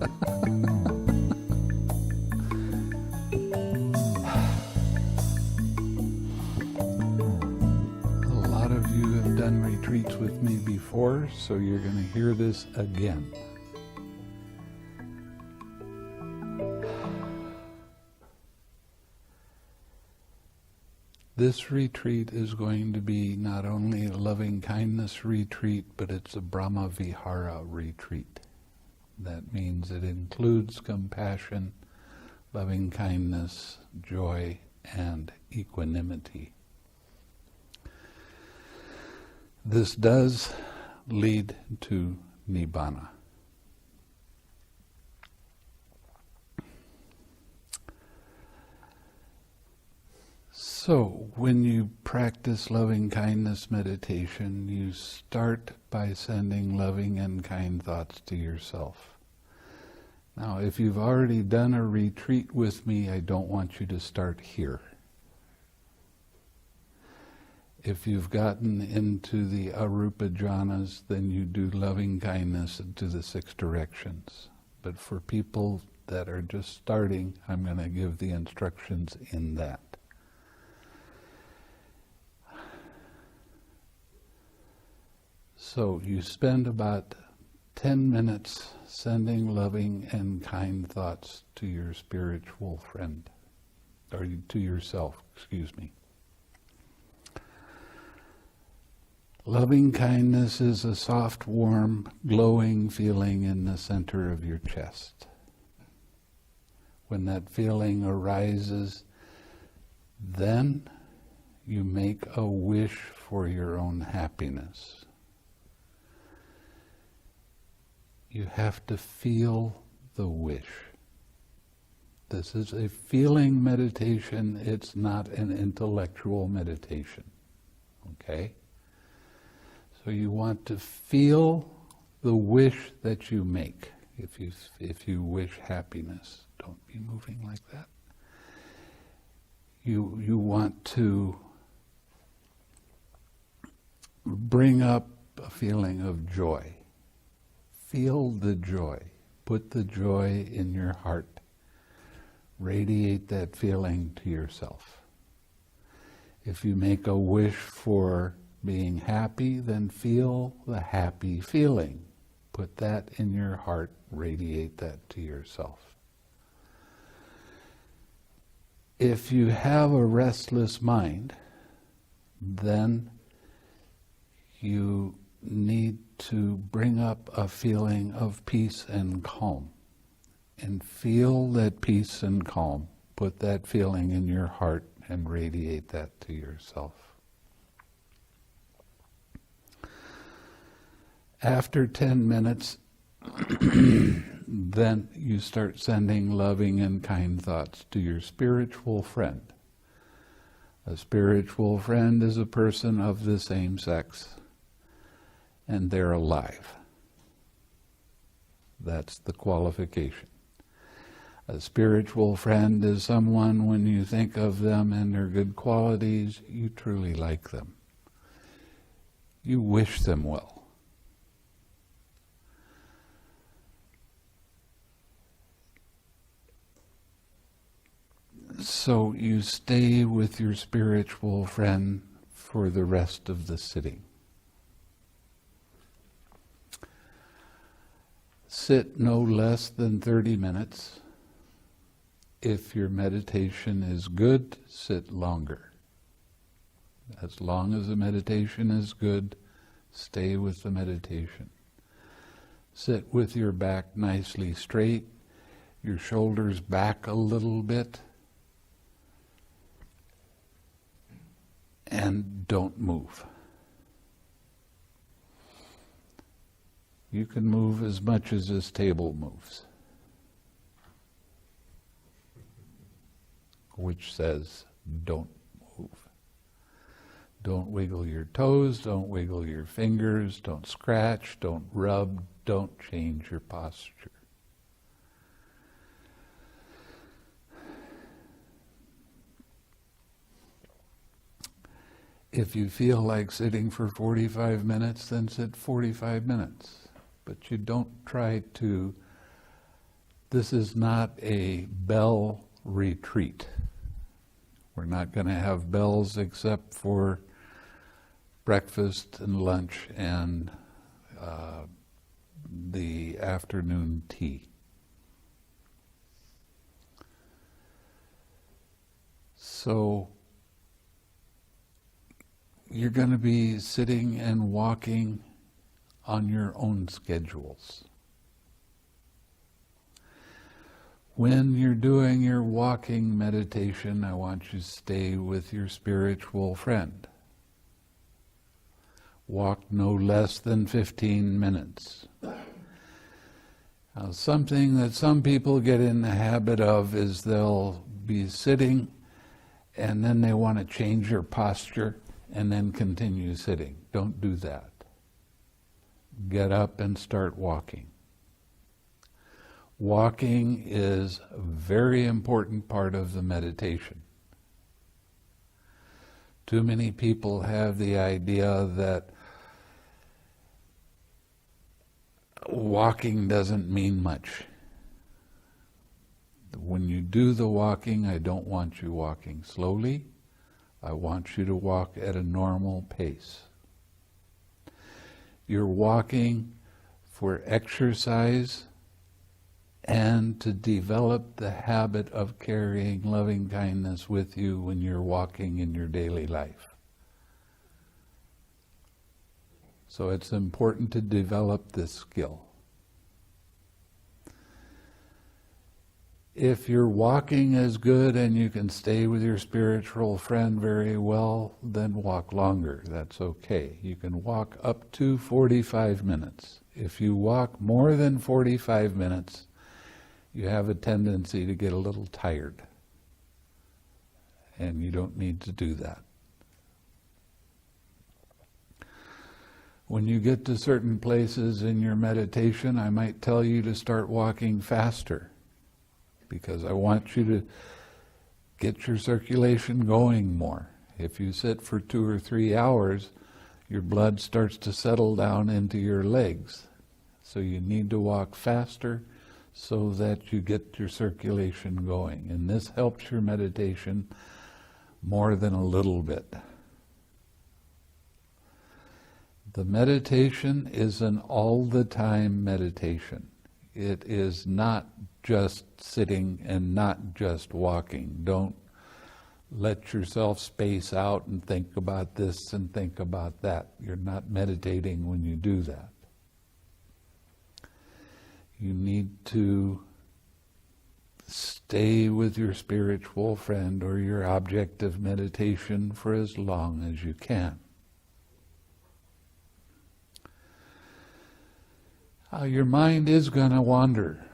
A lot of you have done retreats with me before, so you're going to hear this again. This retreat is going to be not only a loving kindness retreat, but it's a Brahma Vihara retreat. That means it includes compassion, loving kindness, joy, and equanimity. This does lead to Nibbana. So, when you practice loving kindness meditation, you start by sending loving and kind thoughts to yourself. Now, if you've already done a retreat with me, I don't want you to start here. If you've gotten into the arupa jhanas, then you do loving kindness into the 6 directions. But for people that are just starting, I'm going to give the instructions in that. So you spend about 10 minutes sending loving and kind thoughts to your spiritual friend, or to yourself, excuse me. Loving kindness is a soft, warm, glowing feeling in the center of your chest. When that feeling arises, then you make a wish for your own happiness. You have to feel the wish. This is a feeling meditation, it's not an intellectual meditation. Okay? So you want to feel the wish that you make. If you wish happiness, don't be moving like that. You want to bring up a feeling of joy. Feel the joy. Put the joy in your heart. Radiate that feeling to yourself. If you make a wish for being happy, then feel the happy feeling. Put that in your heart. Radiate that to yourself. If you have a restless mind, then you need to bring up a feeling of peace and calm. And feel that peace and calm. Put that feeling in your heart and radiate that to yourself. After 10 minutes, then you start sending loving and kind thoughts to your spiritual friend. A spiritual friend is a person of the same sex, and they're alive. That's the qualification. A spiritual friend is someone, when you think of them and their good qualities, you truly like them. You wish them well. So you stay with your spiritual friend for the rest of the sitting. Sit no less than 30 minutes. If your meditation is good, sit longer. As long as the meditation is good, stay with the meditation. Sit with your back nicely straight, your shoulders back a little bit, and don't move. You can move as much as this table moves, which says don't move. Don't wiggle your toes, don't wiggle your fingers, don't scratch, don't rub, don't change your posture. If you feel like sitting for 45 minutes, then sit 45 minutes. But you don't try to This is not a bell retreat. We're not going to have bells except for breakfast and lunch and the afternoon tea. So you're going to be sitting and walking on your own schedules. When you're doing your walking meditation, I want you to stay with your spiritual friend. Walk no less than 15 minutes. Now, something that some people get in the habit of is they'll be sitting and then they want to change their posture and then continue sitting. Don't do that. Get up and start walking. Walking is a very important part of the meditation. Too many people have the idea that walking doesn't mean much. When you do the walking, I don't want you walking slowly. I want you to walk at a normal pace. You're walking for exercise and to develop the habit of carrying loving kindness with you when you're walking in your daily life. So it's important to develop this skill. If your walking is good and you can stay with your spiritual friend very well, then walk longer. That's okay. You can walk up to 45 minutes. If you walk more than 45 minutes, you have a tendency to get a little tired. And you don't need to do that. When you get to certain places in your meditation, I might tell you to start walking faster, because I want you to get your circulation going more. If you sit for 2 or 3 hours, your blood starts to settle down into your legs. So you need to walk faster so that you get your circulation going. And this helps your meditation more than a little bit. The meditation is an all-the-time meditation. It is not just sitting and not just walking. Don't let yourself space out and think about this and think about that. You're not meditating when you do that. You need to stay with your spiritual friend or your object of meditation for as long as you can. Your mind is going to wander.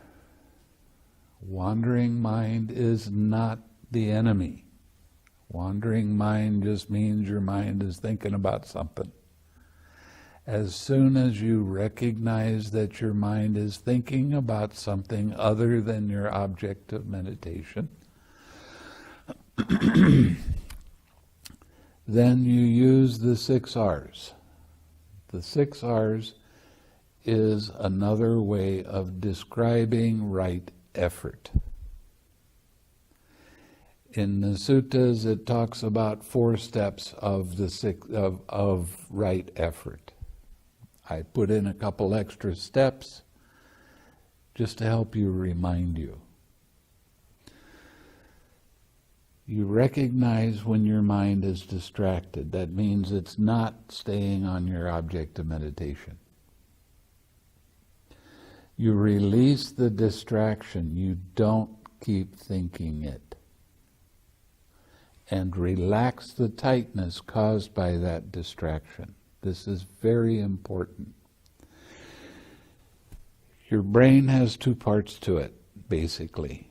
Wandering mind is not the enemy. Wandering mind just means your mind is thinking about something. As soon as you recognize that your mind is thinking about something other than your object of meditation, then you use the 6 R's. The 6 R's is another way of describing right effort. In the suttas, it talks about 4 steps of right effort. I put in a couple extra steps just to help you, remind you. You recognize when your mind is distracted. That means it's not staying on your object of meditation. You release the distraction. You don't keep thinking it. And relax the tightness caused by that distraction. This is very important. Your brain has 2 parts to it, basically.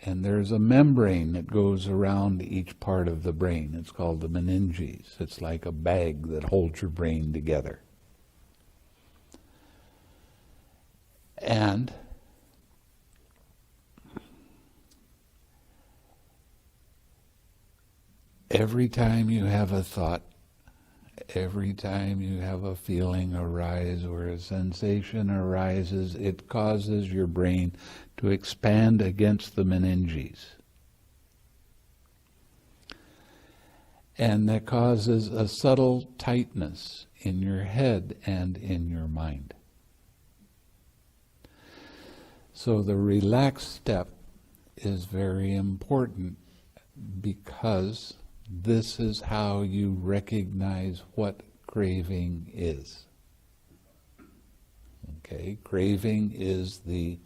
And there's a membrane that goes around each part of the brain. It's called the meninges. It's like a bag that holds your brain together. And every time you have a thought, every time you have a feeling arise or a sensation arises, it causes your brain to expand against the meninges. And that causes a subtle tightness in your head and in your mind. So the relaxed step is very important, because this is how you recognize what craving is. Okay, craving is the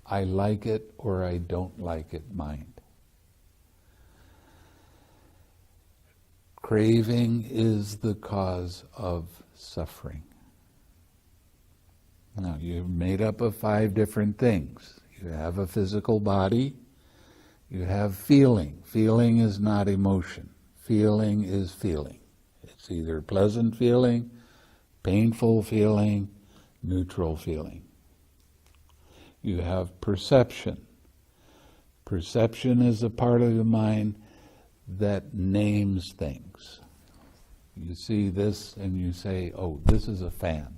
I like it or I don't like it mind. Craving is the cause of suffering. Now, you're made up of 5 different things. You have a physical body. You have feeling. Feeling is not emotion. Feeling is feeling. It's either pleasant feeling, painful feeling, neutral feeling. You have perception. Perception is a part of the mind that names things. You see this and you say, oh, this is a fan.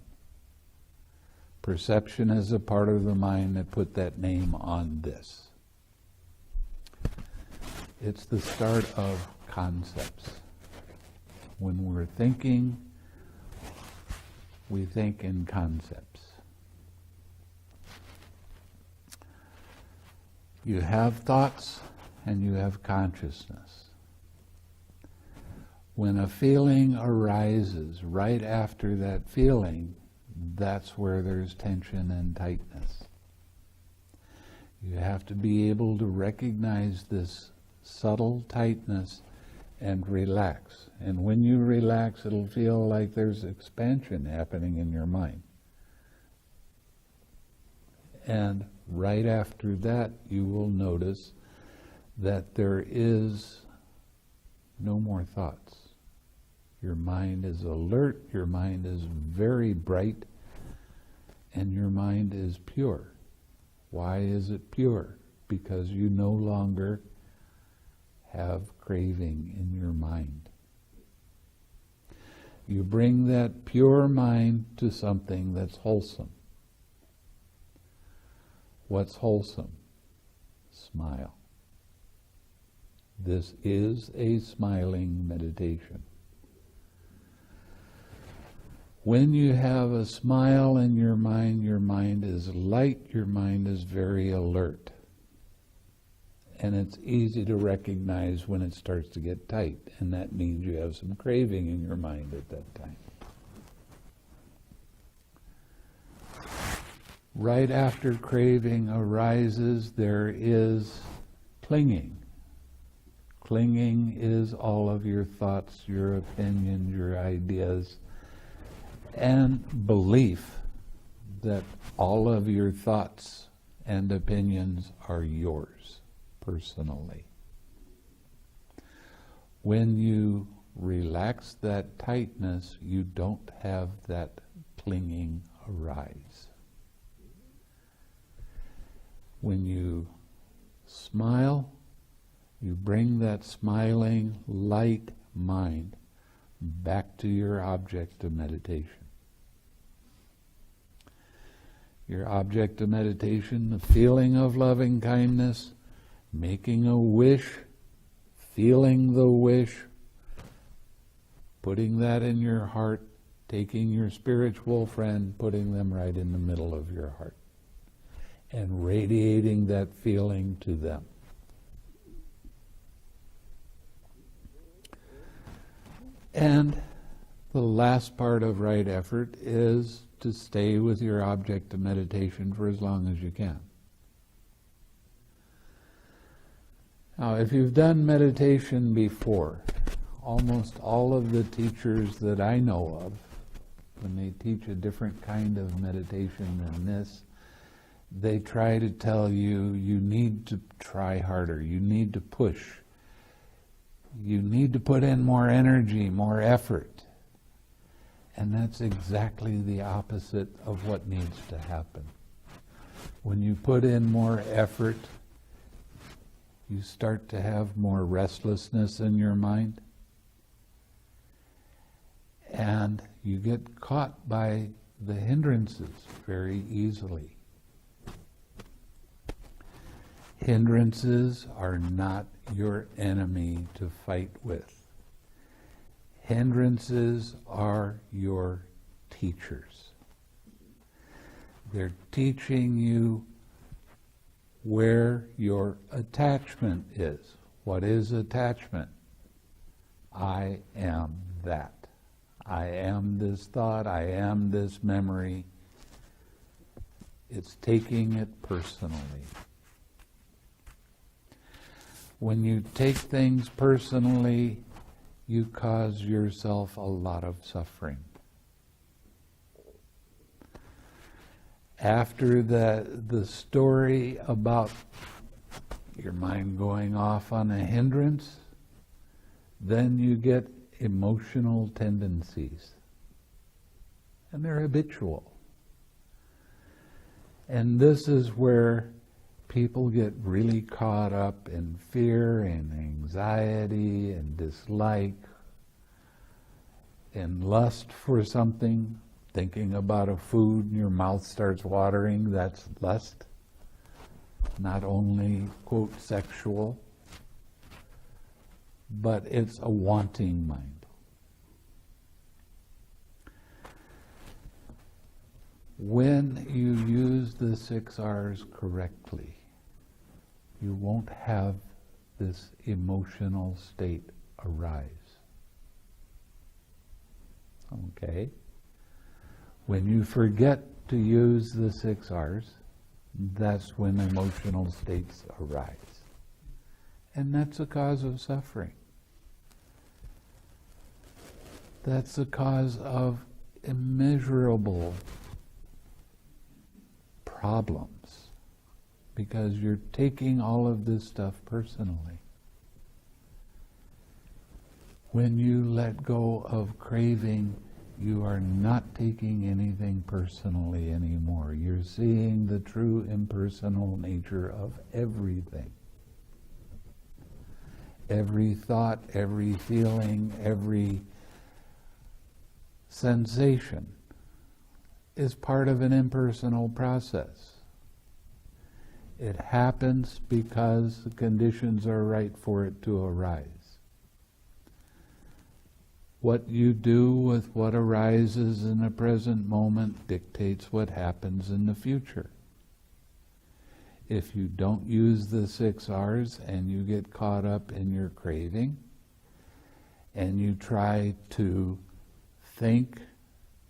Perception is a part of the mind that put that name on this. It's the start of concepts. When we're thinking, we think in concepts. You have thoughts and you have consciousness. When a feeling arises, right after that feeling, that's where there's tension and tightness. You have to be able to recognize this subtle tightness and relax. And when you relax, it'll feel like there's expansion happening in your mind. And right after that, you will notice that there is no more thoughts. Your mind is alert, your mind is very bright, and your mind is pure. Why is it pure? Because you no longer have craving in your mind. You bring that pure mind to something that's wholesome. What's wholesome? Smile. This is a smiling meditation. When you have a smile in your mind is light, your mind is very alert. And it's easy to recognize when it starts to get tight, and that means you have some craving in your mind at that time. Right after craving arises, there is clinging. Clinging is all of your thoughts, your opinions, your ideas, and belief that all of your thoughts and opinions are yours personally. When you relax that tightness, you don't have that clinging arise. When you smile, you bring that smiling, light mind back to your object of meditation. Your object of meditation, the feeling of loving kindness, making a wish, feeling the wish, putting that in your heart, taking your spiritual friend, putting them right in the middle of your heart, and radiating that feeling to them. And the last part of right effort is to stay with your object of meditation for as long as you can. Now, if you've done meditation before, almost all of the teachers that I know of, when they teach a different kind of meditation than this, they try to tell you, you need to try harder, you need to push, you need to put in more energy, more effort. And that's exactly the opposite of what needs to happen. When you put in more effort, you start to have more restlessness in your mind. And you get caught by the hindrances very easily. Hindrances are not your enemy to fight with. Hindrances are your teachers. They're teaching you where your attachment is. What is attachment? I am that. I am this thought. I am this memory. It's taking it personally. When you take things personally, you cause yourself a lot of suffering. After the story about your mind going off on a hindrance, then you get emotional tendencies. And they're habitual. And this is where people get really caught up in fear and anxiety and dislike and lust for something. Thinking about a food and your mouth starts watering, that's lust. Not only, quote, sexual, but it's a wanting mind. When you use the 6 R's correctly, you won't have this emotional state arise. Okay? When you forget to use the 6 R's, that's when emotional states arise. And that's a cause of suffering. That's a cause of immeasurable problems, because you're taking all of this stuff personally. When you let go of craving, you are not taking anything personally anymore. You're seeing the true impersonal nature of everything. Every thought, every feeling, every sensation is part of an impersonal process. It happens because the conditions are right for it to arise. What you do with what arises in the present moment dictates what happens in the future. If you don't use the 6 R's and you get caught up in your craving, and you try to think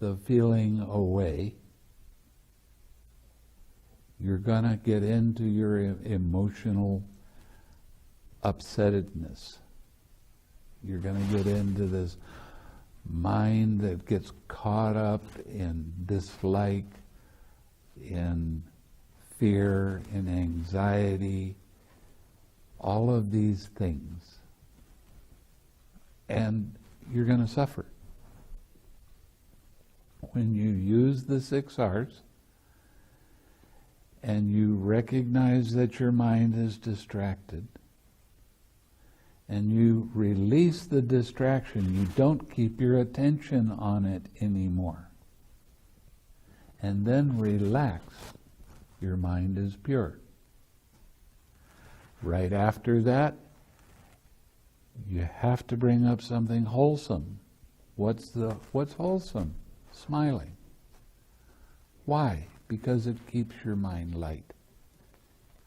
the feeling away, you're going to get into your emotional upsettedness. You're going to get into this mind that gets caught up in dislike, in fear, in anxiety, all of these things. And you're going to suffer. When you use the 6 R's and you recognize that your mind is distracted, and you release the distraction, you don't keep your attention on it anymore. And then relax, your mind is pure. Right after that, you have to bring up something wholesome. What's wholesome? Smiling. Why? Because it keeps your mind light,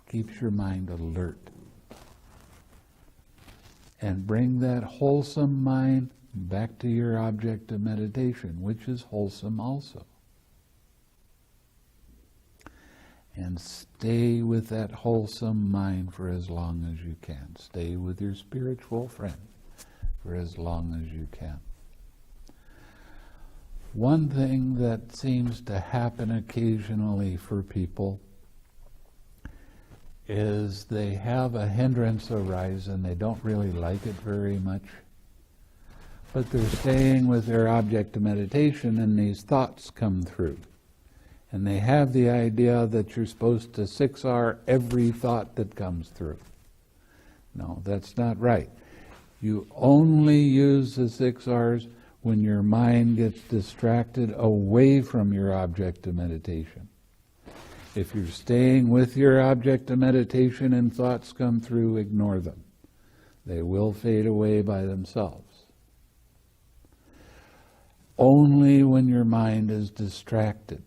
keeps your mind alert. And bring that wholesome mind back to your object of meditation, which is wholesome also. And stay with that wholesome mind for as long as you can. Stay with your spiritual friend for as long as you can. One thing that seems to happen occasionally for people is they have a hindrance arise and they don't really like it very much, but they're staying with their object of meditation and these thoughts come through. And they have the idea that you're supposed to 6 R every thought that comes through. No, that's not right. You only use the 6 R's when your mind gets distracted away from your object of meditation. If you're staying with your object of meditation and thoughts come through, ignore them. They will fade away by themselves. Only when your mind is distracted,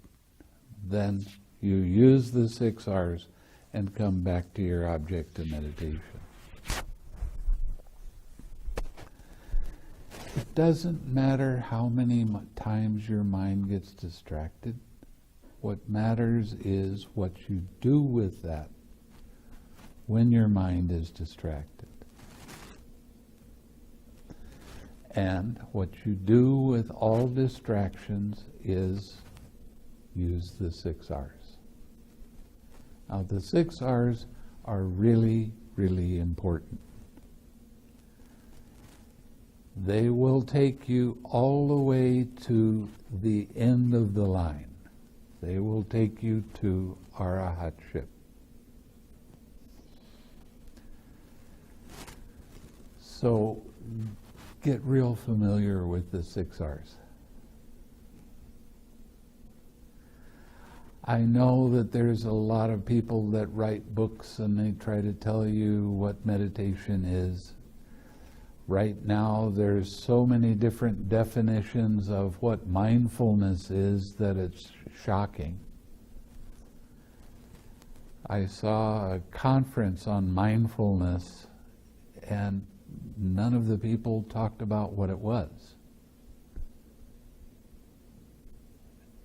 then you use the 6 R's and come back to your object of meditation. It doesn't matter how many times your mind gets distracted. What matters is what you do with that when your mind is distracted. And what you do with all distractions is use the 6 R's. Now the 6 R's are really, really important. They will take you all the way to the end of the line. They will take you to arahatship. So get real familiar with the 6 R's. I know that there's a lot of people that write books and they try to tell you what meditation is. Right now there's so many different definitions of what mindfulness is that it's shocking. I saw a conference on mindfulness and none of the people talked about what it was.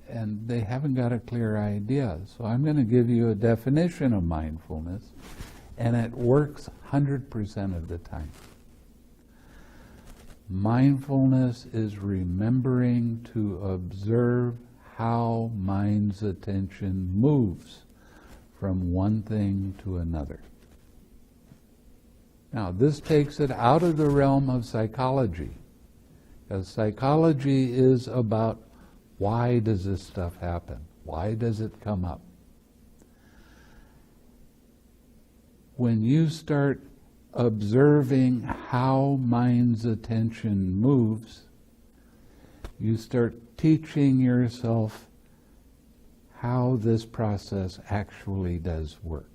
And they haven't got a clear idea. So I'm going to give you a definition of mindfulness, and it works 100% of the time. Mindfulness is remembering to observe how mind's attention moves from one thing to another. Now, this takes it out of the realm of psychology, because psychology is about why does this stuff happen? Why does it come up? When you start observing how mind's attention moves, you start teaching yourself how this process actually does work.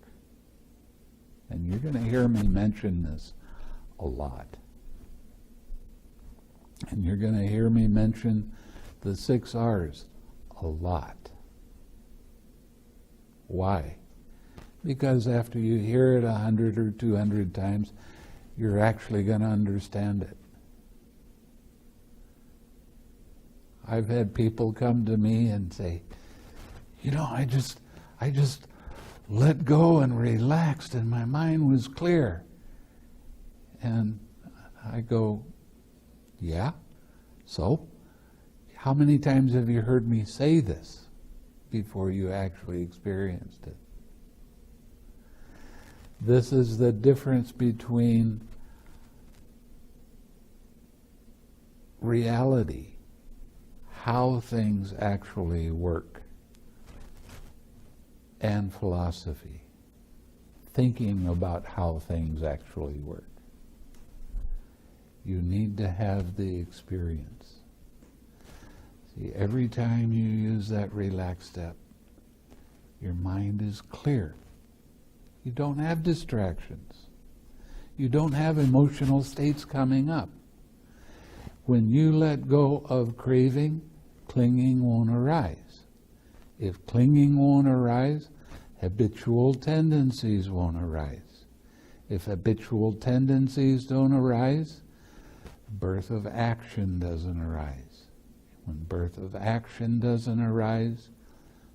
And you're going to hear me mention this a lot. And you're going to hear me mention the 6 R's a lot. Why? Because after you hear it 100 or 200 times, you're actually going to understand it. I've had people come to me and say, I just let go and relaxed and my mind was clear. And I go, yeah? So? How many times have you heard me say this before you actually experienced it? This is the difference between reality, how things actually work, and philosophy, thinking about how things actually work. You need to have the experience. See, every time you use that relax step, your mind is clear. You don't have distractions. You don't have emotional states coming up. When you let go of craving, clinging won't arise. If clinging won't arise, habitual tendencies won't arise. If habitual tendencies don't arise, birth of action doesn't arise. When birth of action doesn't arise,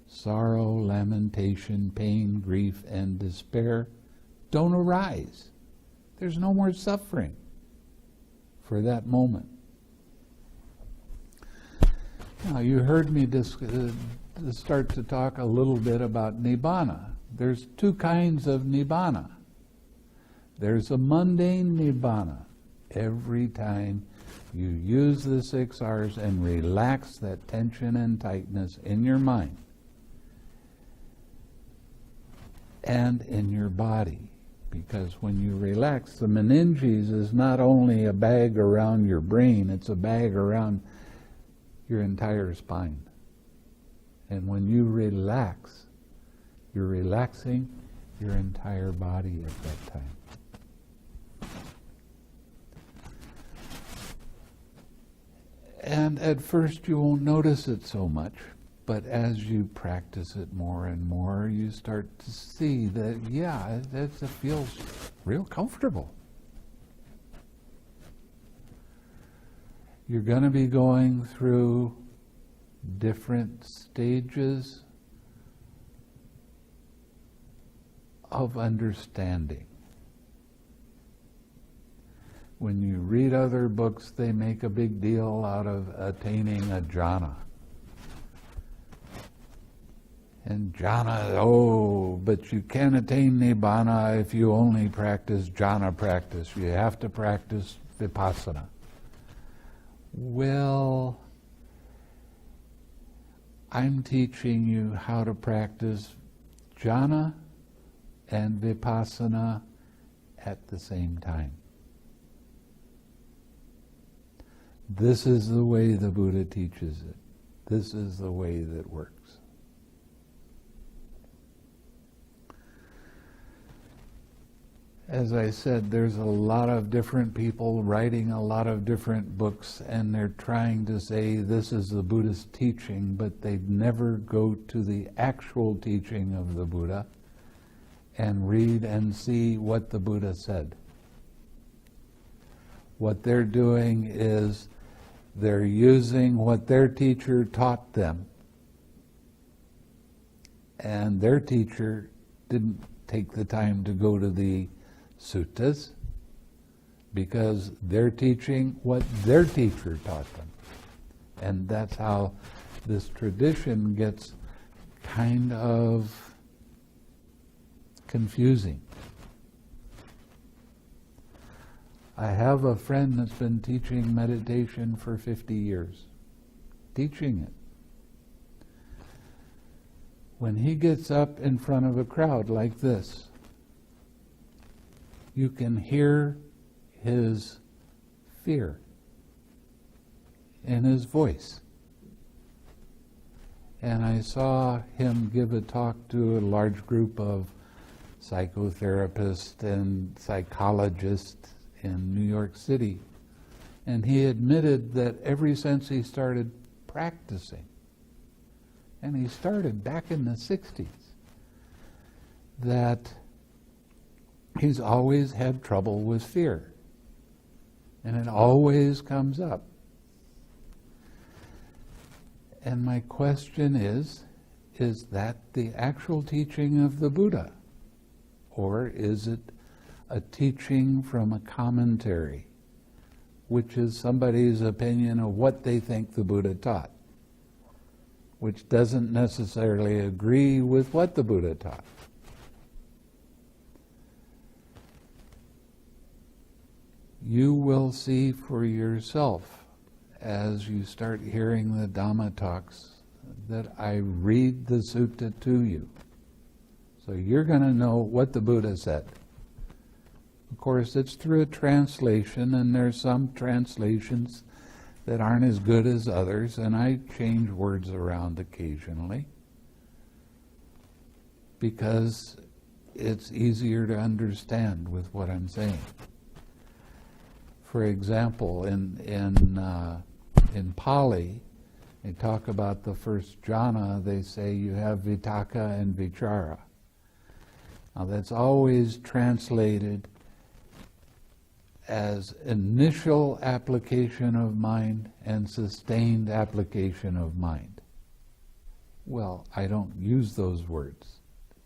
sorrow, lamentation, pain, grief, and despair don't arise. There's no more suffering for that moment. Now, you heard me start to talk a little bit about nibbana. There's 2 kinds of nibbana. There's a mundane nibbana. Every time you use the 6 R's and relax that tension and tightness in your mind and in your body, because when you relax, the meninges is not only a bag around your brain, it's a bag around your entire spine. And when you relax, you're relaxing your entire body at that time. And at first you won't notice it so much, but as you practice it more and more, you start to see that, yeah, it feels real comfortable. You're going to be going through different stages of understanding. When you read other books, they make a big deal out of attaining a jhana. And jhana, but you can't attain nibbana if you only practice jhana practice. You have to practice vipassana. Well, I'm teaching you how to practice jhana and vipassana at the same time. This is the way the Buddha teaches it. This is the way that works. As I said, there's a lot of different people writing a lot of different books, and they're trying to say this is the Buddha's teaching, but they never go to the actual teaching of the Buddha and read and see what the Buddha said. What they're doing is they're using what their teacher taught them, and their teacher didn't take the time to go to the suttas, because they're teaching what their teacher taught them. And that's how this tradition gets kind of confusing. I have a friend that's been teaching meditation for 50 years, teaching it. When he gets up in front of a crowd like this, you can hear his fear in his voice. And I saw him give a talk to a large group of psychotherapists and psychologists in New York City. And he admitted that ever since he started practicing, and he started back in the 60s, that he's always had trouble with fear. And it always comes up. And my question is that the actual teaching of the Buddha? Or is it a teaching from a commentary, which is somebody's opinion of what they think the Buddha taught, which doesn't necessarily agree with what the Buddha taught? You will see for yourself as you start hearing the Dhamma talks that I read the sutta to you. So you're going to know what the Buddha said. Of course, it's through a translation, and there's some translations that aren't as good as others, and I change words around occasionally because it's easier to understand with what I'm saying. For example, in Pali, they talk about the first jhana. They say you have vitakka and vichara. Now that's always translated as initial application of mind and sustained application of mind. Well, I don't use those words.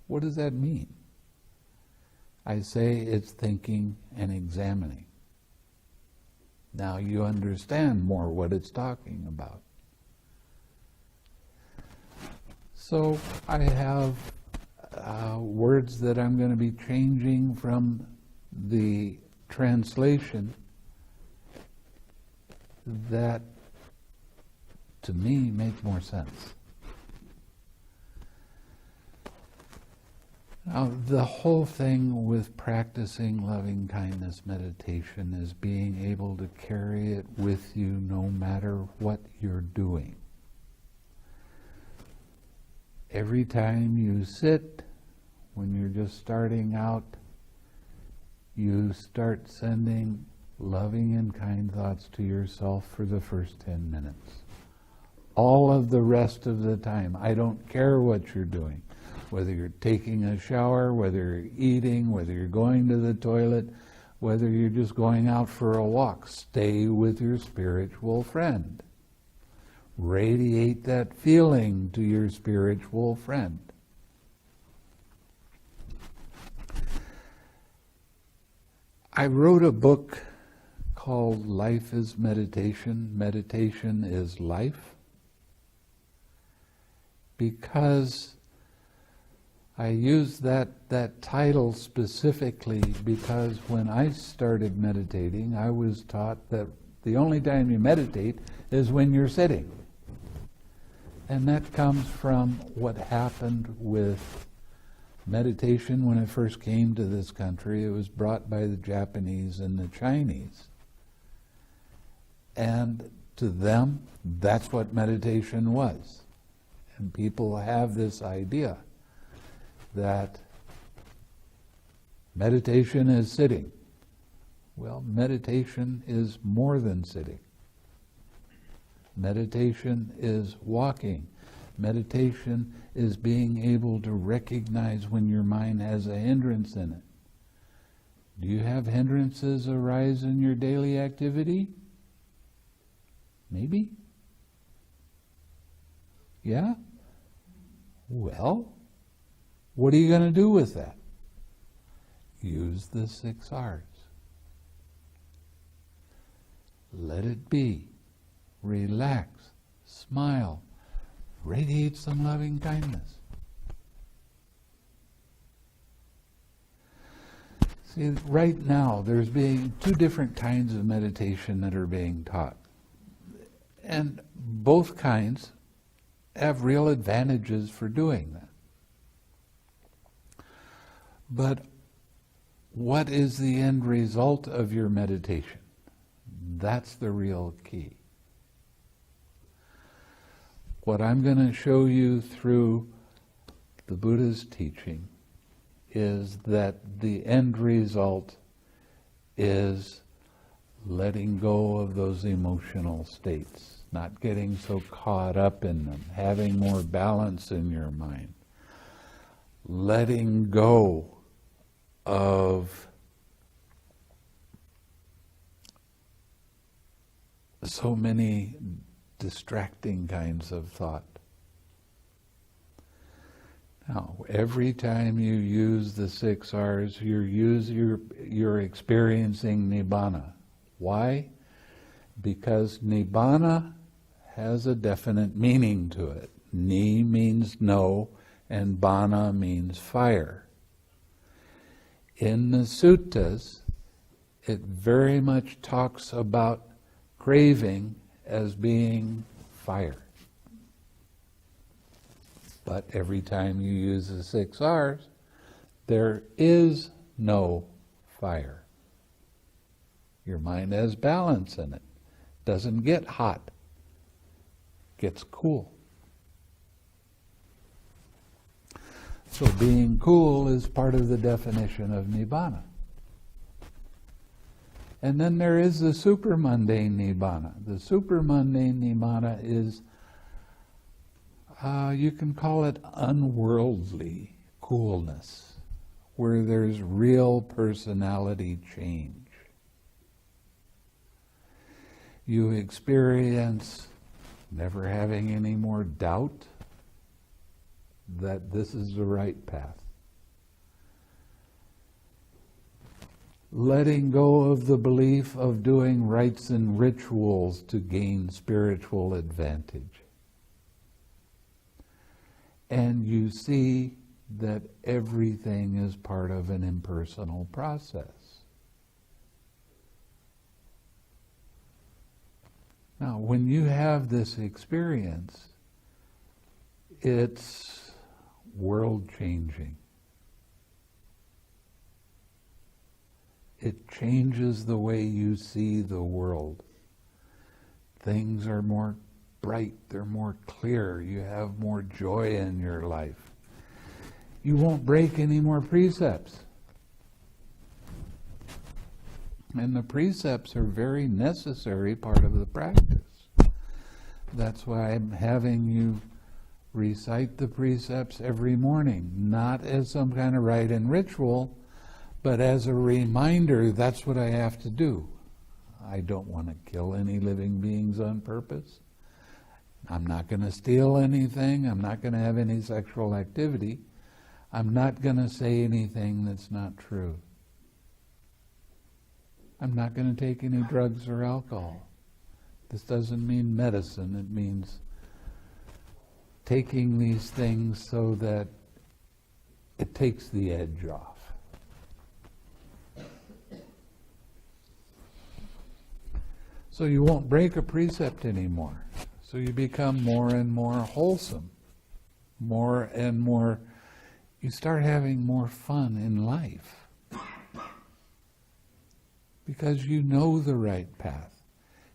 What does that mean? I say it's thinking and examining. Now you understand more what it's talking about. So I have words that I'm going to be changing from the translation that to me make more sense. Now, the whole thing with practicing loving kindness meditation is being able to carry it with you no matter what you're doing. Every time you sit, when you're just starting out, you start sending loving and kind thoughts to yourself for the first 10 minutes. All of the rest of the time, I don't care what you're doing. Whether you're taking a shower, whether you're eating, whether you're going to the toilet, whether you're just going out for a walk, stay with your spiritual friend. Radiate that feeling to your spiritual friend. I wrote a book called Life is Meditation. Meditation is life. Because I use that title specifically because when I started meditating, I was taught that the only time you meditate is when you're sitting. And that comes from what happened with meditation when it first came to this country. It was brought by the Japanese and the Chinese. And to them, that's what meditation was. And people have this idea that meditation is sitting. Well, meditation is more than sitting. Meditation is walking. Meditation is being able to recognize when your mind has a hindrance in it. Do you have hindrances arise in your daily activity? Maybe? Yeah? Well, what are you going to do with that? Use the 6 R's. Let it be. Relax. Smile. Radiate some loving kindness. See, right now there's being 2 different kinds of meditation that are being taught. And both kinds have real advantages for doing that. But what is the end result of your meditation? That's the real key. What I'm going to show you through the Buddha's teaching is that the end result is letting go of those emotional states, not getting so caught up in them, having more balance in your mind, letting go of so many distracting kinds of thought. Now, every time you use the 6 R's, you're experiencing Nibbana. Why? Because Nibbana has a definite meaning to it. Ni means no, and Bana means fire. In the suttas, it very much talks about craving as being fire. But every time you use the 6 R's, there is no fire. Your mind has balance in it. Doesn't get hot. Gets cool. So being cool is part of the definition of Nibbana. And then there is the supermundane Nibbana. The supermundane Nibbana is, you can call it unworldly coolness, where there's real personality change. You experience never having any more doubt that this is the right path. Letting go of the belief of doing rites and rituals to gain spiritual advantage. And you see that everything is part of an impersonal process. Now, when you have this experience, it's world-changing. It changes the way you see the world. Things are more bright, they're more clear, you have more joy in your life. You won't break any more precepts. And the precepts are a very necessary part of the practice. That's why I'm having you recite the precepts every morning, not as some kind of rite and ritual, but as a reminder, that's what I have to do. I don't want to kill any living beings on purpose. I'm not going to steal anything. I'm not going to have any sexual activity. I'm not going to say anything that's not true. I'm not going to take any drugs or alcohol. This doesn't mean medicine. It means taking these things so that it takes the edge off. So you won't break a precept anymore. So you become more and more wholesome. More and more, you start having more fun in life. Because you know the right path.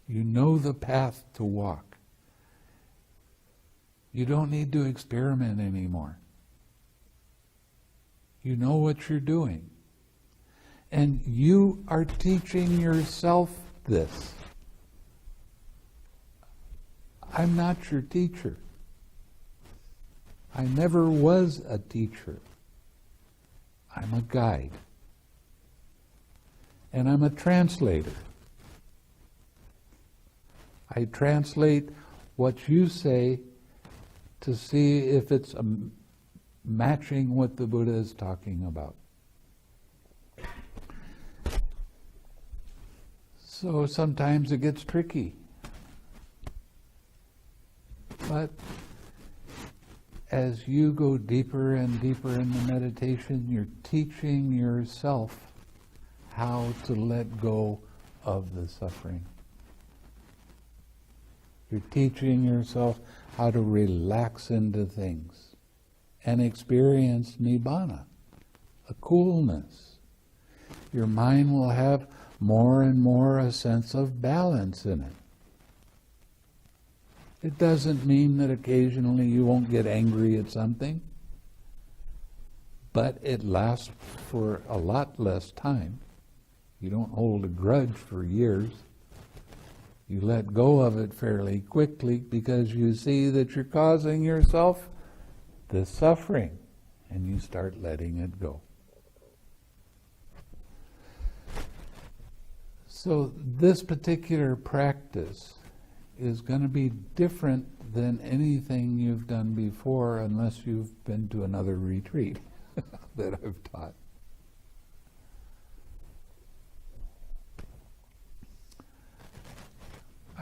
You know the path to walk. You don't need to experiment anymore. You know what you're doing. And you are teaching yourself this. I'm not your teacher. I never was a teacher. I'm a guide. And I'm a translator. I translate what you say to see if it's matching what the Buddha is talking about. So sometimes it gets tricky. But as you go deeper and deeper in the meditation, you're teaching yourself how to let go of the suffering. You're teaching yourself how to relax into things and experience nibbana, a coolness. Your mind will have more and more a sense of balance in it. It doesn't mean that occasionally you won't get angry at something, but it lasts for a lot less time. You don't hold a grudge for years. You let go of it fairly quickly because you see that you're causing yourself this suffering, and you start letting it go. So this particular practice is going to be different than anything you've done before, unless you've been to another retreat that I've taught.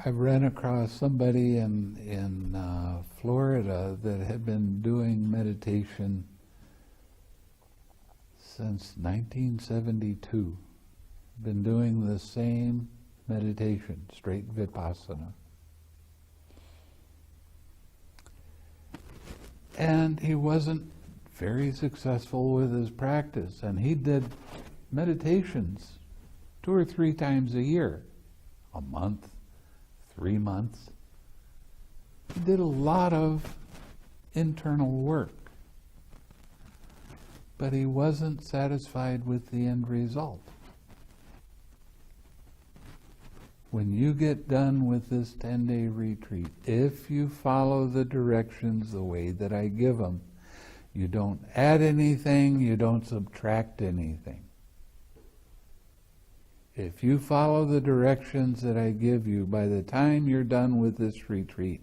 I ran across somebody in Florida that had been doing meditation since 1972. Been doing the same meditation, straight vipassana. And he wasn't very successful with his practice, and he did meditations 2 or 3 times a year, a month, 3 months. He did a lot of internal work, but he wasn't satisfied with the end result. When you get done with this 10-day retreat, if you follow the directions the way that I give them, you don't add anything, you don't subtract anything. If you follow the directions that I give you, by the time you're done with this retreat,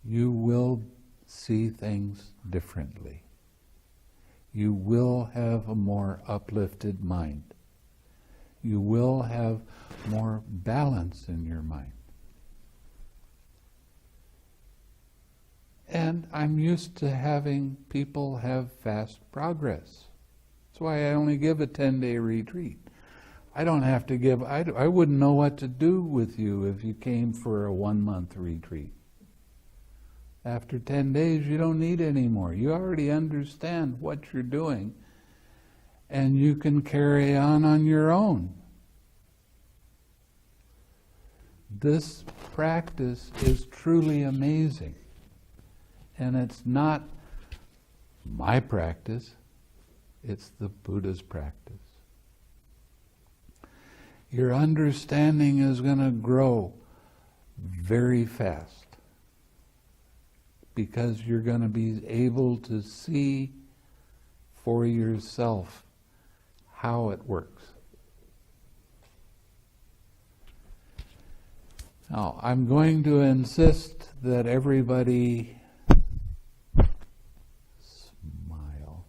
you will see things differently. You will have a more uplifted mind. You will have more balance in your mind. And I'm used to having people have fast progress. That's why I only give a 10-day retreat. I don't have to give, I wouldn't know what to do with you if you came for a 1-month retreat. After 10 days, you don't need any more. You already understand what you're doing, and you can carry on your own. This practice is truly amazing. And it's not my practice, it's the Buddha's practice. Your understanding is going to grow very fast because you're going to be able to see for yourself how it works. Now, I'm going to insist that everybody smile.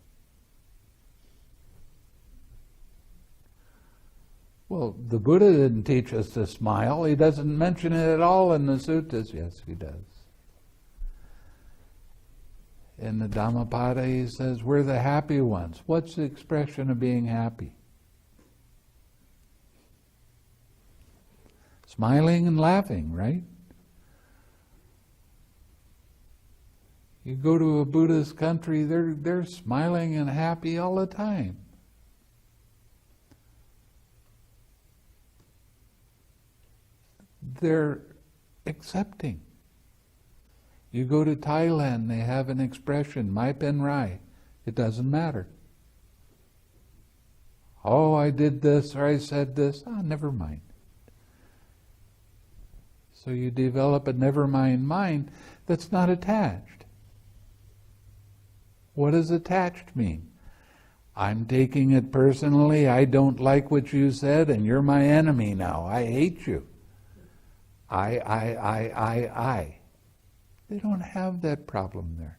Well, the Buddha didn't teach us to smile. He doesn't mention it at all in the suttas. Yes, he does. In the Dhammapada, he says, we're the happy ones. What's the expression of being happy? Smiling and laughing, right? You go to a Buddhist country, they're smiling and happy all the time. They're accepting. You go to Thailand, they have an expression, Mai Pen Rai. It doesn't matter. Oh, I did this or I said this. Never mind. So you develop a never mind mind that's not attached. What does attached mean? I'm taking it personally, I don't like what you said, and you're my enemy now. I hate you. I. They don't have that problem there.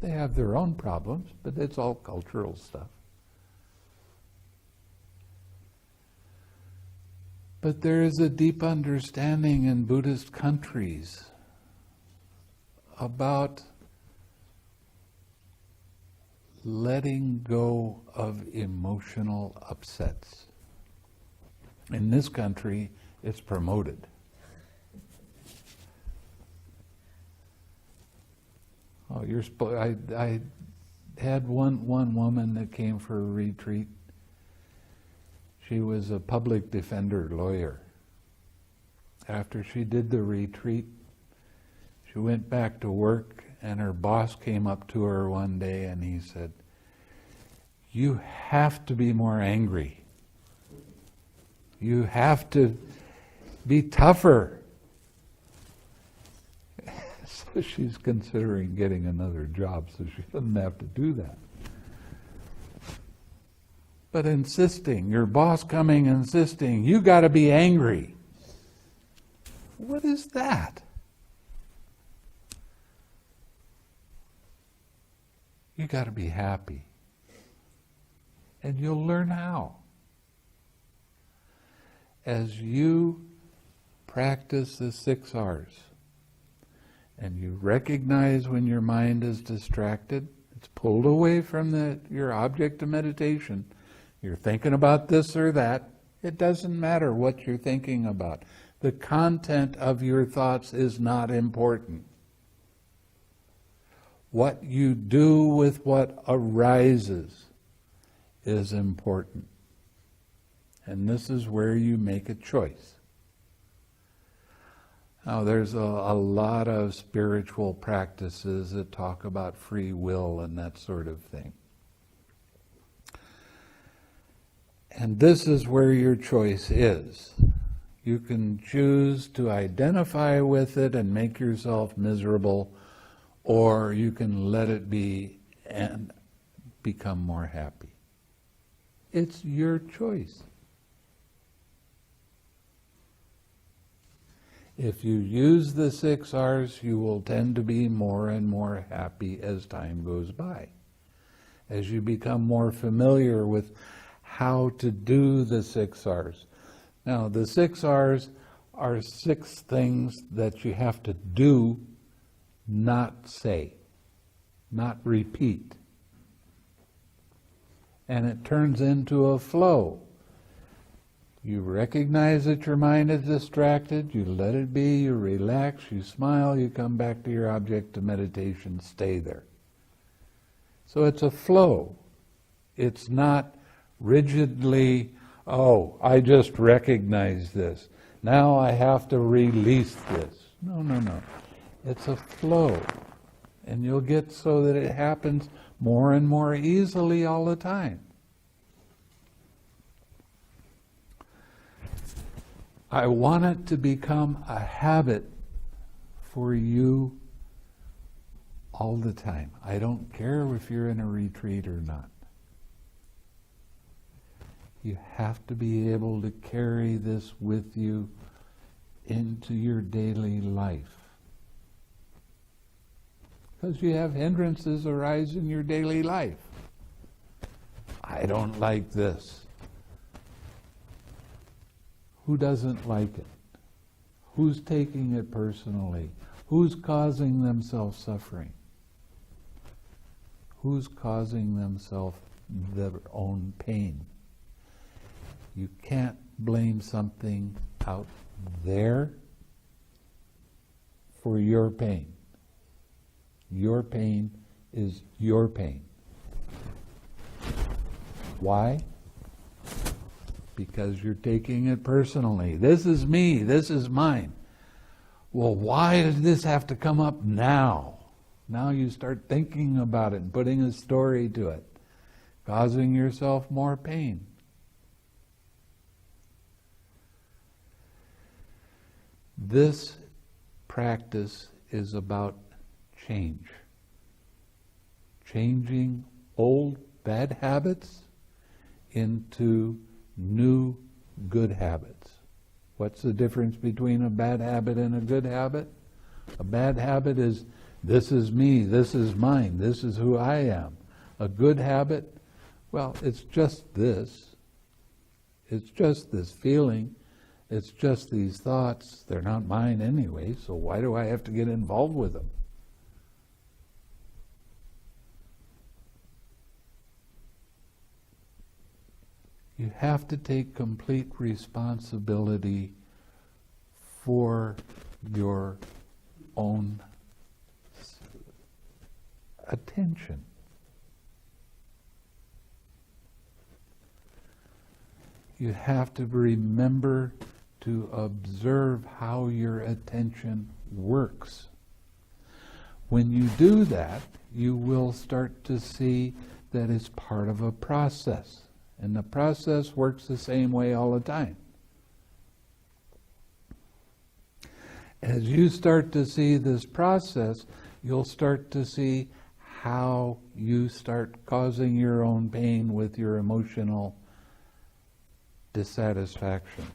They have their own problems, but it's all cultural stuff. But there is a deep understanding in Buddhist countries about letting go of emotional upsets. In this country, it's promoted. Oh, I had one woman that came for a retreat. She was a public defender lawyer. After she did the retreat, she went back to work, and her boss came up to her one day and he said, "You have to be more angry. You have to be tougher." So she's considering getting another job so she doesn't have to do that. But insisting, your boss coming insisting, you got to be angry. What is that? You got to be happy. And you'll learn how. As you practice the 6 R's, and you recognize when your mind is distracted, it's pulled away from your object of meditation. You're thinking about this or that. It doesn't matter what you're thinking about. The content of your thoughts is not important. What you do with what arises is important. And this is where you make a choice. Now, there's a lot of spiritual practices that talk about free will and that sort of thing. And this is where your choice is. You can choose to identify with it and make yourself miserable, or you can let it be and become more happy. It's your choice. If you use the 6 R's, you will tend to be more and more happy as time goes by. As you become more familiar with how to do the 6 R's. Now, the 6 R's are 6 things that you have to do, not say, not repeat. And it turns into a flow. You recognize that your mind is distracted, you let it be, you relax, you smile, you come back to your object of meditation, stay there. So it's a flow. It's not rigidly, oh, I just recognize this. now I have to release this. No, no, no. It's a flow. And you'll get so that it happens more and more easily all the time. I want it to become a habit for you all the time. I don't care if you're in a retreat or not. You have to be able to carry this with you into your daily life. Because you have hindrances arise in your daily life. I don't like this. Who doesn't like it? Who's taking it personally? Who's causing themselves suffering? Who's causing themselves their own pain? You can't blame something out there for your pain. Your pain is your pain. Why? Because you're taking it personally. This is me, this is mine. Well, why does this have to come up now? Now you start thinking about it and putting a story to it, causing yourself more pain. This practice is about change. Changing old bad habits into new good habits. What's the difference between a bad habit and a good habit? A bad habit is, this is me, this is mine, this is who I am. A good habit, well, it's just this. It's just this feeling. It's just these thoughts. They're not mine anyway, so why do I have to get involved with them? You have to take complete responsibility for your own attention. You have to remember to observe how your attention works. When you do that, you will start to see that it's part of a process. And the process works the same way all the time. As you start to see this process, you'll start to see how you start causing your own pain with your emotional dissatisfaction,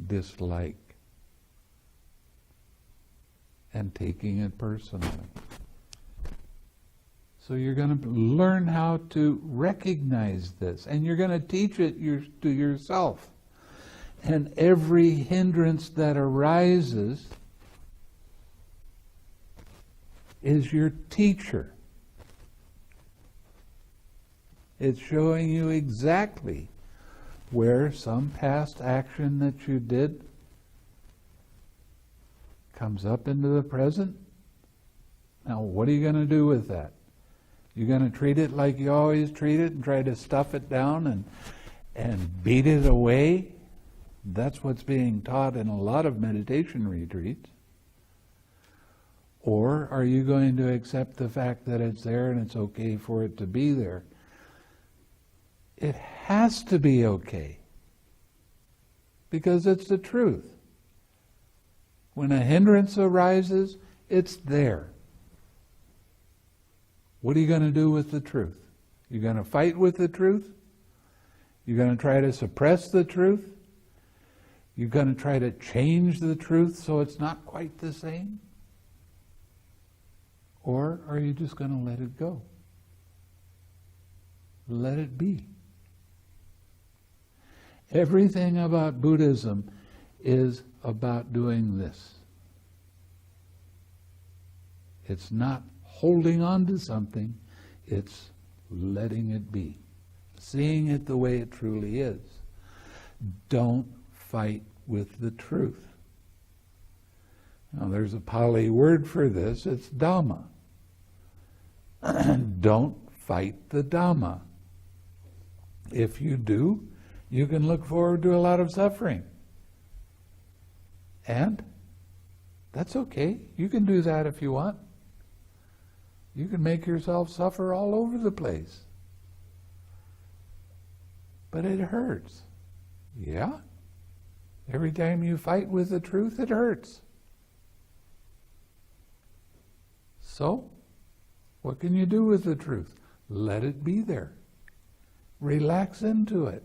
dislike, and taking it personally. So you're going to learn how to recognize this, and you're going to teach it to yourself. And every hindrance that arises is your teacher. It's showing you exactly where some past action that you did comes up into the present. Now, what are you going to do with that? You're going to treat it like you always treat it and try to stuff it down and beat it away? That's what's being taught in a lot of meditation retreats. Or are you going to accept the fact that it's there and it's okay for it to be there? It has to be okay, because it's the truth. When a hindrance arises, it's there. What are you going to do with the truth? You're going to fight with the truth? You're going to try to suppress the truth? You're going to try to change the truth so it's not quite the same? Or are you just going to let it go? Let it be. Everything about Buddhism is about doing this. It's not holding on to something, it's letting it be. Seeing it the way it truly is. Don't fight with the truth. Now there's a Pali word for this, it's Dhamma. Don't fight the Dhamma. If you do, you can look forward to a lot of suffering. And that's okay. You can do that if you want. You can make yourself suffer all over the place. But it hurts. Yeah? Every time you fight with the truth, it hurts. So, what can you do with the truth? Let it be there. Relax into it.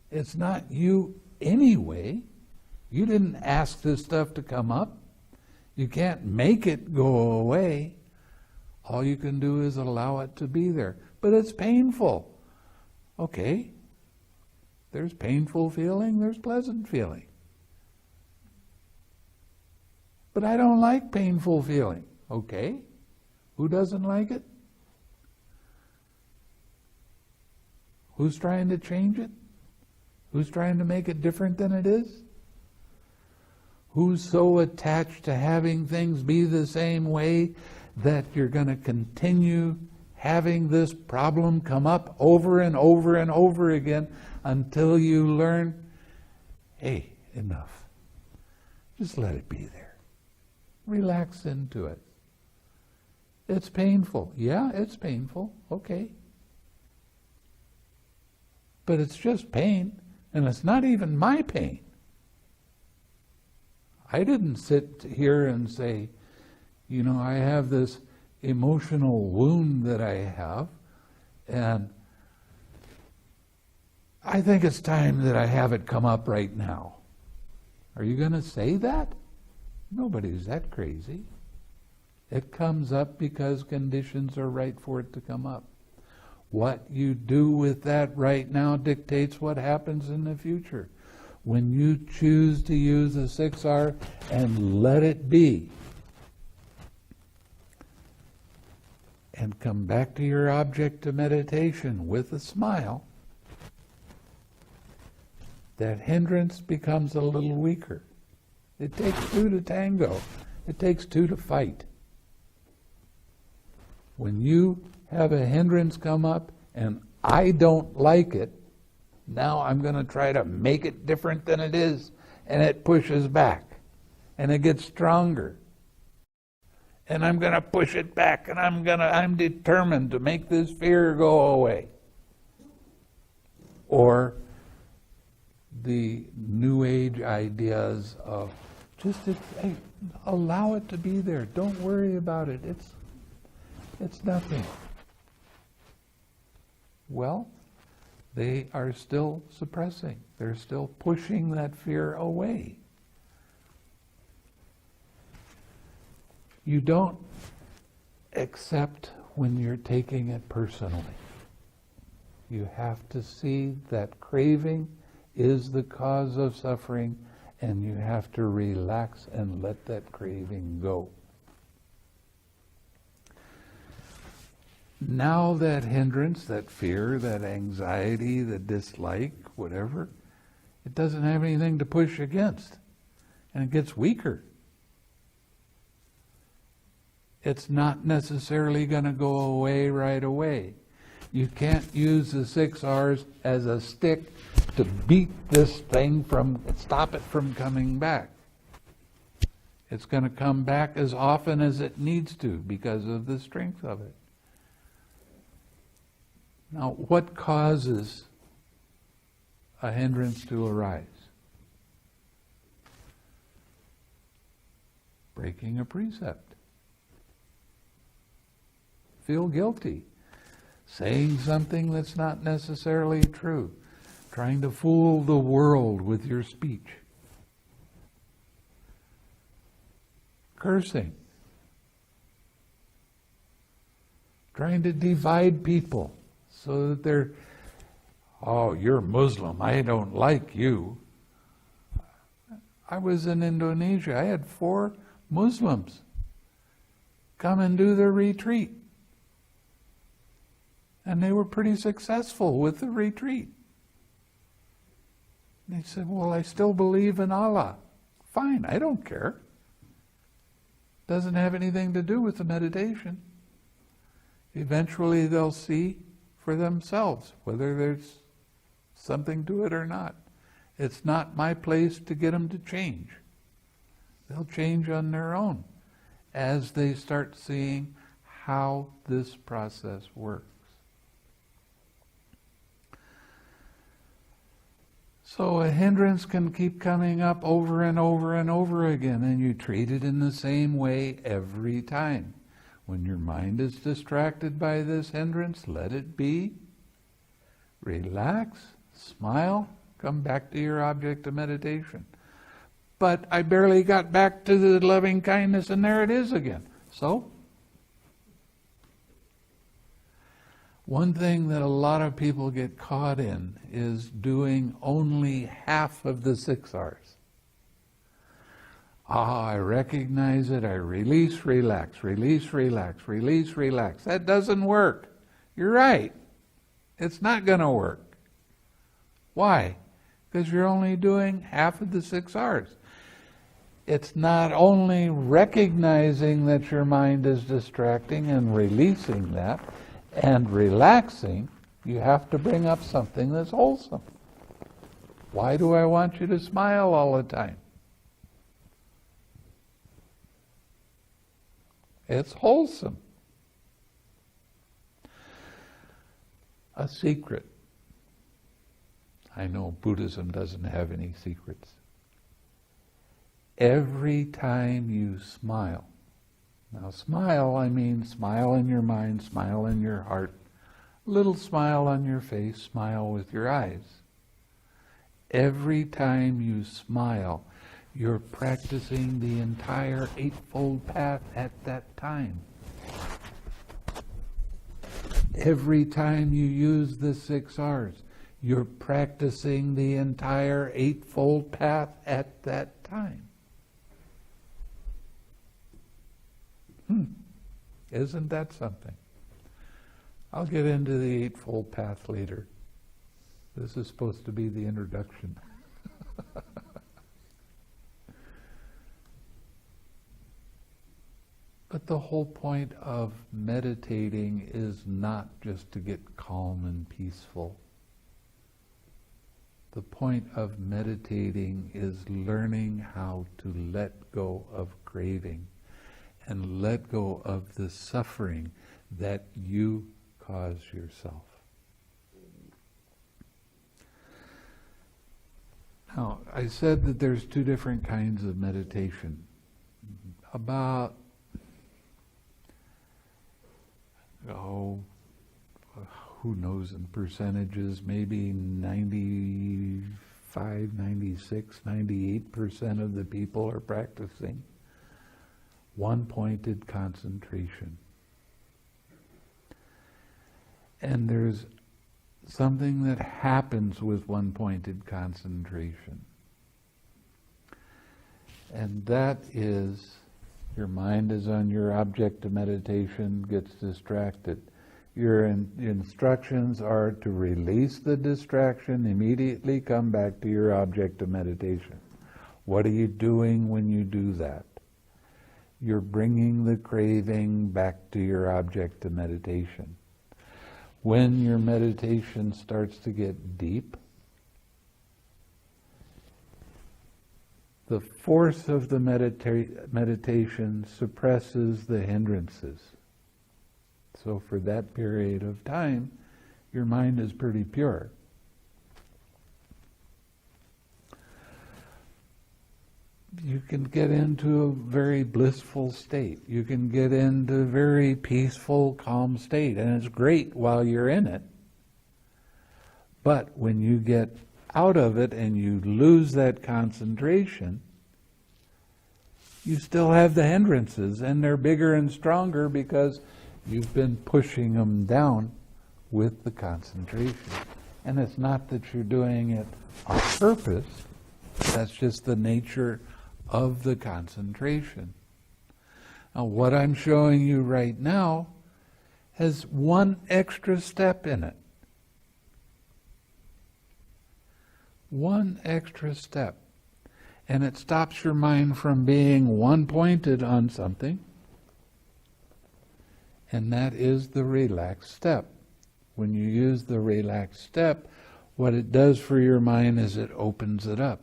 It's not you anyway. You didn't ask this stuff to come up. You can't make it go away. All you can do is allow it to be there. But it's painful. Okay. There's painful feeling, there's pleasant feeling. But I don't like painful feeling. Okay. Who doesn't like it? Who's trying to change it? Who's trying to make it different than it is? Who's so attached to having things be the same way that you're going to continue having this problem come up over and over and over again until you learn, hey, enough. Just let it be there. Relax into it. It's painful. Yeah, it's painful. Okay. But it's just pain, and it's not even my pain. I didn't sit here and say, you know, I have this emotional wound that I have, and I think it's time that I have it come up right now. Are you going to say that? Nobody's that crazy. It comes up because conditions are right for it to come up. What you do with that right now dictates what happens in the future. When you choose to use the 6R and let it be, and come back to your object of meditation with a smile, that hindrance becomes a little weaker. It takes two to tango. It takes two to fight. When you have a hindrance come up and I don't like it, now I'm going to try to make it different than it is, and it pushes back and it gets stronger. And I'm going to push it back, and I'm determined to make this fear go away. Or the New Age ideas of just hey, allow it to be there. Don't worry about it. It's nothing. Well, they are still suppressing. They're still pushing that fear away. You don't accept when you're taking it personally. You have to see that craving is the cause of suffering, and you have to relax and let that craving go. Now that hindrance, that fear, that anxiety, the dislike, whatever, it doesn't have anything to push against, and it gets weaker. It's not necessarily going to go away right away. You can't use the 6 R's as a stick to beat this thing stop it from coming back. It's going to come back as often as it needs to because of the strength of it. Now, what causes a hindrance to arise? Breaking a precept. Feel guilty. Saying something that's not necessarily true. Trying to fool the world with your speech. Cursing. Trying to divide people so that they're, oh, you're Muslim, I don't like you. I was in Indonesia. I had 4 Muslims come and do the retreat. And they were pretty successful with the retreat. They said, well, I still believe in Allah. Fine, I don't care. Doesn't have anything to do with the meditation. Eventually they'll see for themselves whether there's something to it or not. It's not my place to get them to change. They'll change on their own as they start seeing how this process works. So a hindrance can keep coming up over and over and over again, and you treat it in the same way every time. When your mind is distracted by this hindrance, let it be. Relax, smile, come back to your object of meditation. But I barely got back to the loving kindness, and there it is again. So, one thing that a lot of people get caught in is doing only half of the 6 R's. I recognize it, I release, relax, release, relax, release, relax. That doesn't work. You're right. It's not going to work. Why? Because you're only doing half of the 6 R's. It's not only recognizing that your mind is distracting and releasing that and relaxing, you have to bring up something that's wholesome. Why do I want you to smile all the time? It's wholesome. A secret. I know Buddhism doesn't have any secrets. Every time you smile, now smile, I mean smile in your mind, smile in your heart, little smile on your face, smile with your eyes. Every time you smile, you're practicing the entire Eightfold Path at that time. Every time you use the 6 R's, you're practicing the entire Eightfold Path at that time. Isn't that something? I'll get into the Eightfold Path later. This is supposed to be the introduction. But the whole point of meditating is not just to get calm and peaceful. The point of meditating is learning how to let go of craving and let go of the suffering that you cause yourself. Now, I said that there's 2 different kinds of meditation. About who knows in percentages, maybe 95, 96, 98% of the people are practicing one-pointed concentration. And there's something that happens with one-pointed concentration. And that is, your mind is on your object of meditation, gets distracted. Your instructions are to release the distraction, immediately come back to your object of meditation. What are you doing when you do that? You're bringing the craving back to your object of meditation. When your meditation starts to get deep, the force of the meditation suppresses the hindrances. So for that period of time, your mind is pretty pure. You can get into a very blissful state. You can get into a very peaceful, calm state, and it's great while you're in it. But when you get out of it and you lose that concentration, you still have the hindrances, and they're bigger and stronger because you've been pushing them down with the concentration. And it's not that you're doing it on purpose, that's just the nature of the concentration. Now, what I'm showing you right now has one extra step in it. One extra step. And it stops your mind from being one-pointed on something. And that is the relaxed step. When you use the relaxed step, what it does for your mind is it opens it up.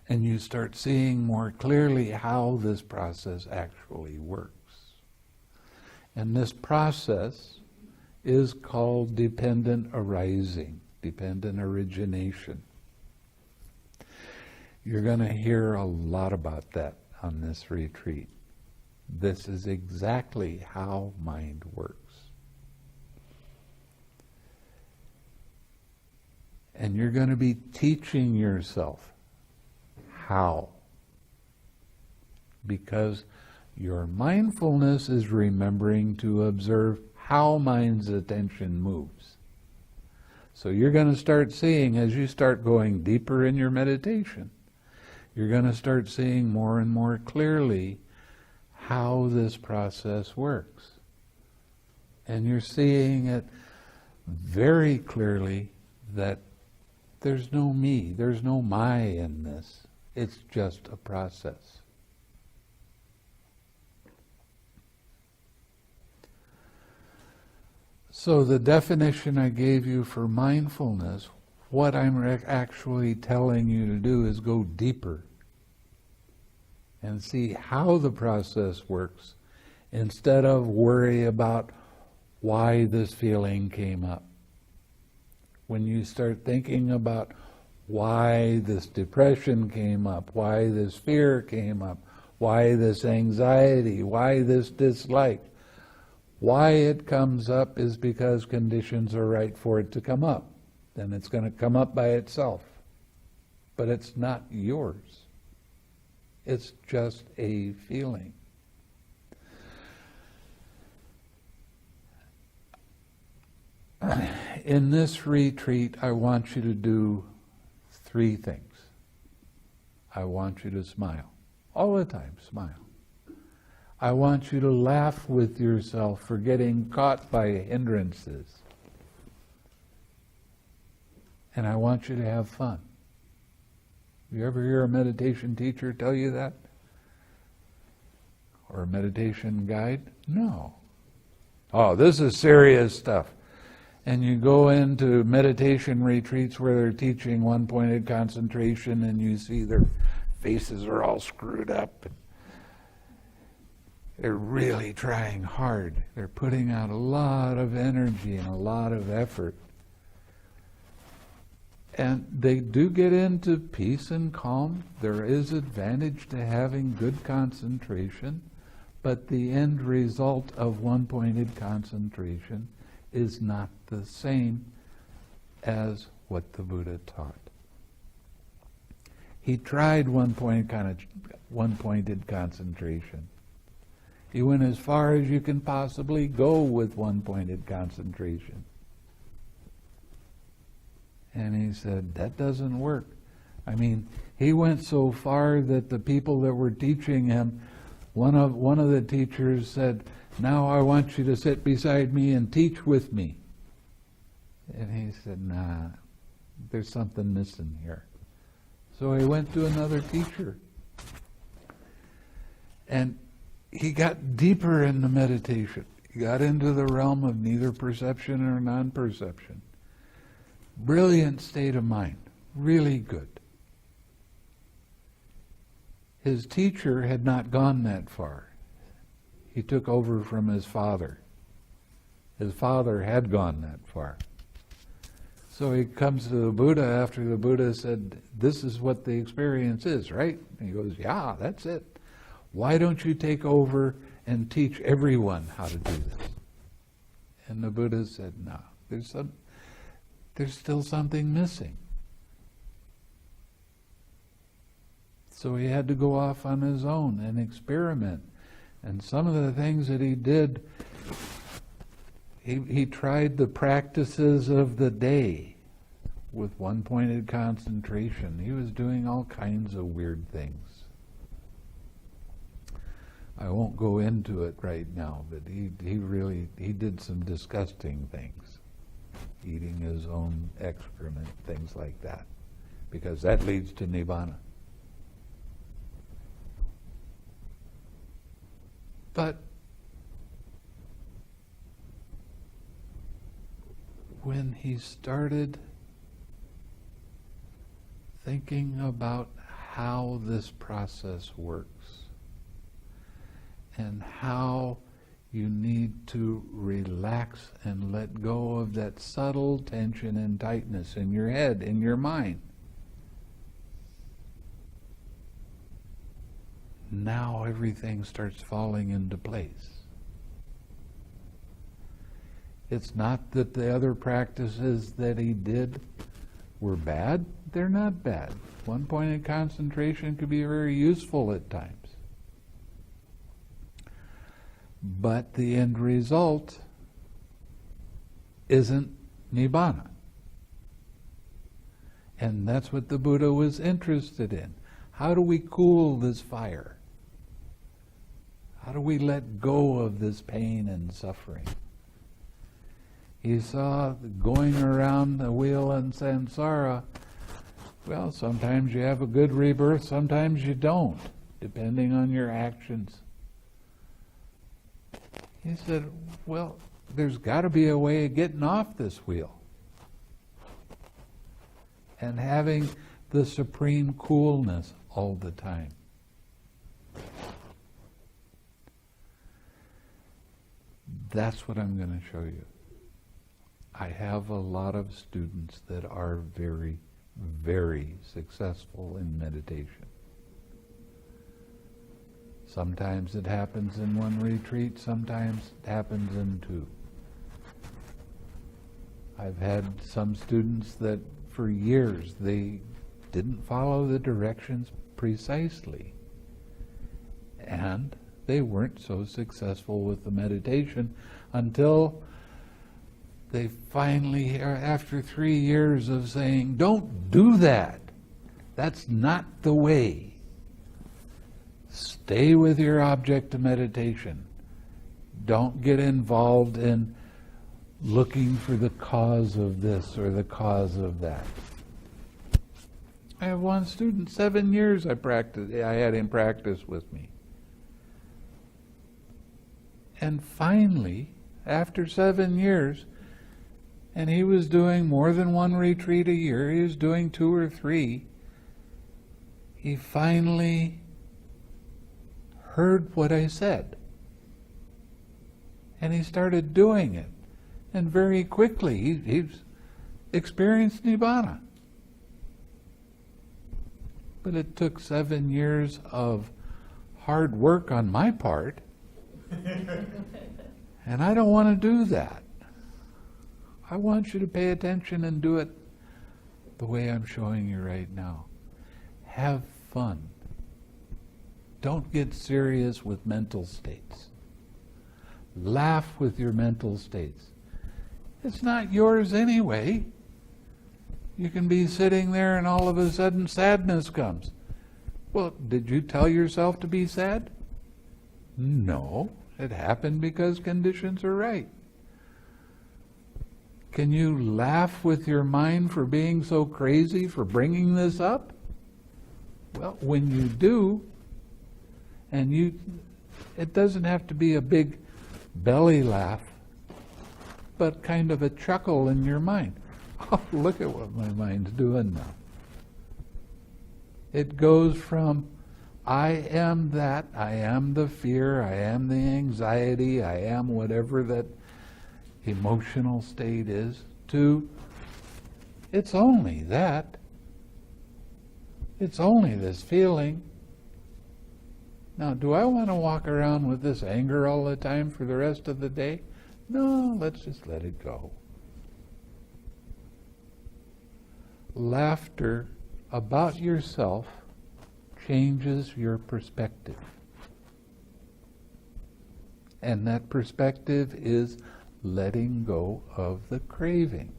And you start seeing more clearly how this process actually works. And this process is called dependent arising, dependent origination. You're going to hear a lot about that on this retreat. This is exactly how mind works. And you're going to be teaching yourself how. Because your mindfulness is remembering to observe how mind's attention moves. So you're going to start seeing, as you start going deeper in your meditation, you're going to start seeing more and more clearly how this process works. And you're seeing it very clearly that there's no me, there's no my in this. It's just a process. So the definition I gave you for mindfulness, what I'm actually telling you to do is go deeper and see how the process works instead of worry about why this feeling came up. When you start thinking about why this depression came up, why this fear came up, why this anxiety, why this dislike, why it comes up is because conditions are right for it to come up. Then it's going to come up by itself. But it's not yours. It's just a feeling. In this retreat, I want you to do 3 things. I want you to smile. All the time, smile. I want you to laugh with yourself for getting caught by hindrances. And I want you to have fun. You ever hear a meditation teacher tell you that? Or a meditation guide? No. Oh, this is serious stuff. And you go into meditation retreats where they're teaching one-pointed concentration and you see their faces are all screwed up. They're really trying hard. They're putting out a lot of energy and a lot of effort. And they do get into peace and calm. There is advantage to having good concentration, but the end result of one-pointed concentration is not the same as what the Buddha taught. He tried one-pointed concentration. He went as far as you can possibly go with one-pointed concentration. And he said, that doesn't work. I mean, he went so far that the people that were teaching him, one of the teachers said, now I want you to sit beside me and teach with me. And he said, nah, there's something missing here. So he went to another teacher. And he got deeper in the meditation. He got into the realm of neither perception or non-perception. Brilliant state of mind. Really good. His teacher had not gone that far. He took over from his father. His father had gone that far. So he comes to the Buddha after the Buddha said, this is what the experience is, right? And he goes, yeah, that's it. Why don't you take over and teach everyone how to do this? And the Buddha said, no, there's still something missing. So he had to go off on his own and experiment. And some of the things that he did, he tried the practices of the day with one-pointed concentration. He was doing all kinds of weird things. I won't go into it right now, but he did some disgusting things. Eating his own excrement, things like that. Because that leads to Nibbana. But when he started thinking about how this process works and how you need to relax and let go of that subtle tension and tightness in your head, in your mind. Now everything starts falling into place. It's not that the other practices that he did were bad. They're not bad. One-pointed concentration could be very useful at times. But the end result isn't nibbana. And that's what the Buddha was interested in. How do we cool this fire? How do we let go of this pain and suffering? He saw going around the wheel in samsara, well, sometimes you have a good rebirth, sometimes you don't, depending on your actions. He said, well, there's got to be a way of getting off this wheel and having the supreme coolness all the time. That's what I'm going to show you. I have a lot of students that are very, very successful in meditation. Sometimes it happens in one retreat, sometimes it happens in two. I've had some students that for years they didn't follow the directions precisely, and they weren't so successful with the meditation until they finally, after 3 years of saying, don't do that, that's not the way. Stay with your object of meditation. Don't get involved in looking for the cause of this or the cause of that. I have one student, 7 years I had him practice with me. And finally, after 7 years, and he was doing more than one retreat a year, he was doing 2 or 3, he finally heard what I said. And he started doing it. And very quickly, he's experienced Nibbana. But it took 7 years of hard work on my part. And I don't want to do that. I want you to pay attention and do it the way I'm showing you right now. Have fun. Don't get serious with mental states. Laugh with your mental states. It's not yours anyway. You can be sitting there and all of a sudden sadness comes. Well, did you tell yourself to be sad? No, it happened because conditions are right. Can you laugh with your mind for being so crazy, for bringing this up? Well, when you do, and it doesn't have to be a big belly laugh, but kind of a chuckle in your mind. Oh, look at what my mind's doing now. It goes from, I am that, I am the fear, I am the anxiety, I am whatever that emotional state is, to, it's only that. It's only this feeling. Now, do I want to walk around with this anger all the time for the rest of the day? No, let's just let it go. Laughter about yourself changes your perspective. And that perspective is letting go of the craving.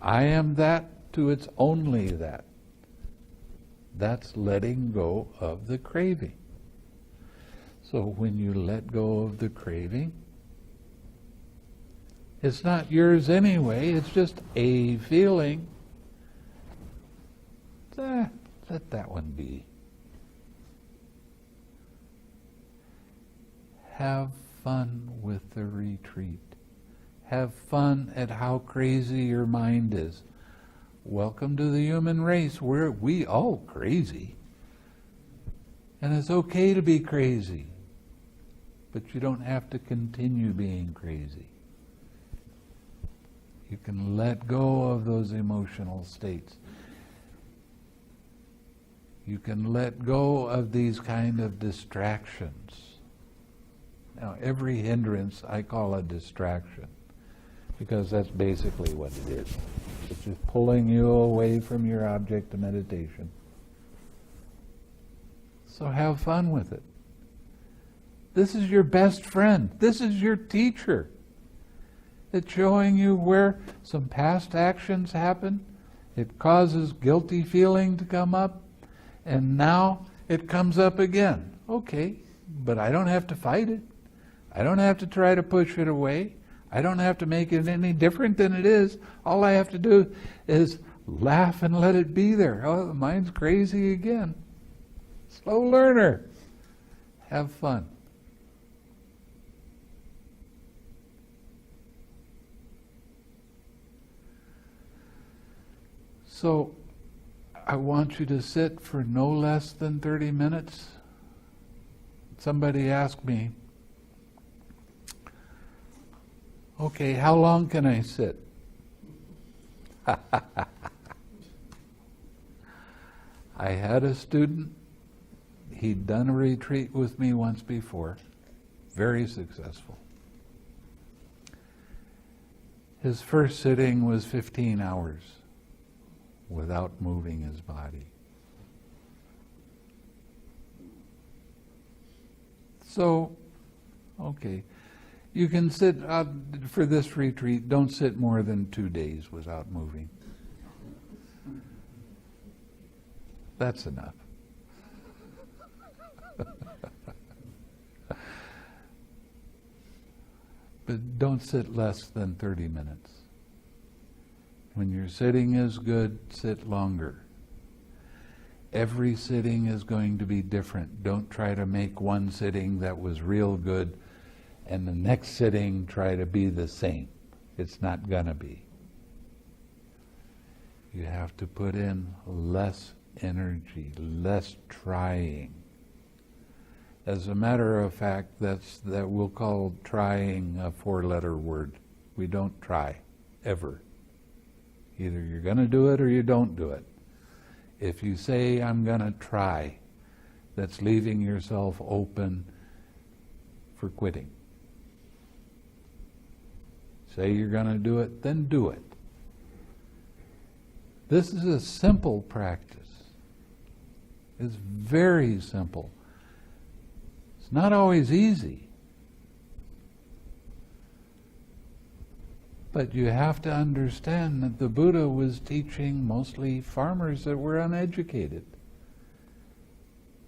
I am that to it's only that. That's letting go of the craving. So when you let go of the craving, it's not yours anyway, it's just a feeling. Let that one be. Have fun with the retreat. Have fun at how crazy your mind is. Welcome to the human race. We all crazy. And it's okay to be crazy, but you don't have to continue being crazy. You can let go of those emotional states. You can let go of these kind of distractions. Now, every hindrance I call a distraction, because that's basically what it is. It's just pulling you away from your object of meditation. So have fun with it. This is your best friend. This is your teacher. It's showing you where some past actions happen. It causes guilty feeling to come up, and now it comes up again. Okay, but I don't have to fight it. I don't have to try to push it away. I don't have to make it any different than it is. All I have to do is laugh and let it be there. Oh, the mind's crazy again. Slow learner. Have fun. So, I want you to sit for no less than 30 minutes. Somebody asked me, okay, how long can I sit? I had a student, he'd done a retreat with me once before, very successful. His first sitting was 15 hours without moving his body. So, okay, you can sit, for this retreat, don't sit more than 2 days without moving. That's enough. But don't sit less than 30 minutes. When your sitting is good, sit longer. Every sitting is going to be different. Don't try to make one sitting that was real good and the next sitting try to be the same. It's not going to be. You have to put in less energy, less trying. As a matter of fact, that we'll call trying a 4-letter word. We don't try, ever. Either you're going to do it or you don't do it. If you say, I'm going to try, that's leaving yourself open for quitting. Say you're going to do it, then do it. This is a simple practice. It's very simple. It's not always easy. But you have to understand that the Buddha was teaching mostly farmers that were uneducated.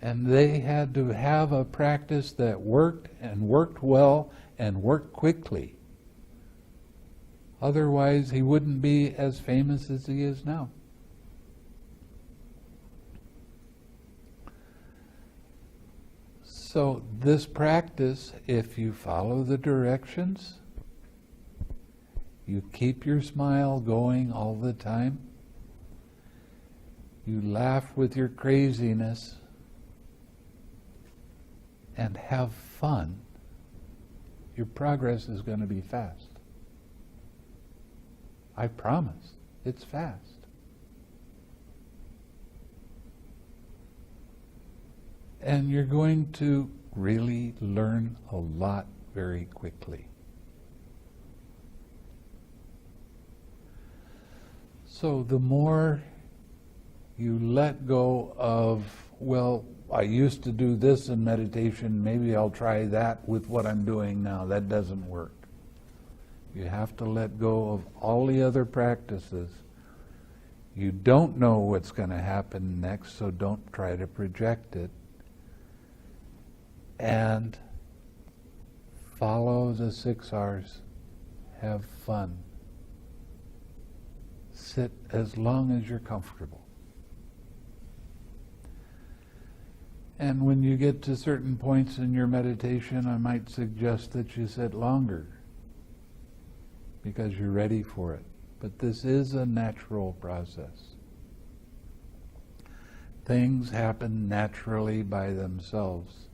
And they had to have a practice that worked and worked well and worked quickly. Otherwise, he wouldn't be as famous as he is now. So this practice, if you follow the directions, you keep your smile going all the time, you laugh with your craziness, and have fun, your progress is going to be fast. I promise, it's fast. And you're going to really learn a lot very quickly. So the more you let go of, well, I used to do this in meditation, maybe I'll try that with what I'm doing now. That doesn't work. You have to let go of all the other practices. You don't know what's going to happen next, so don't try to project it. And follow the 6 R's. Have fun. Sit as long as you're comfortable. And when you get to certain points in your meditation, I might suggest that you sit longer because you're ready for it. But this is a natural process. Things happen naturally by themselves.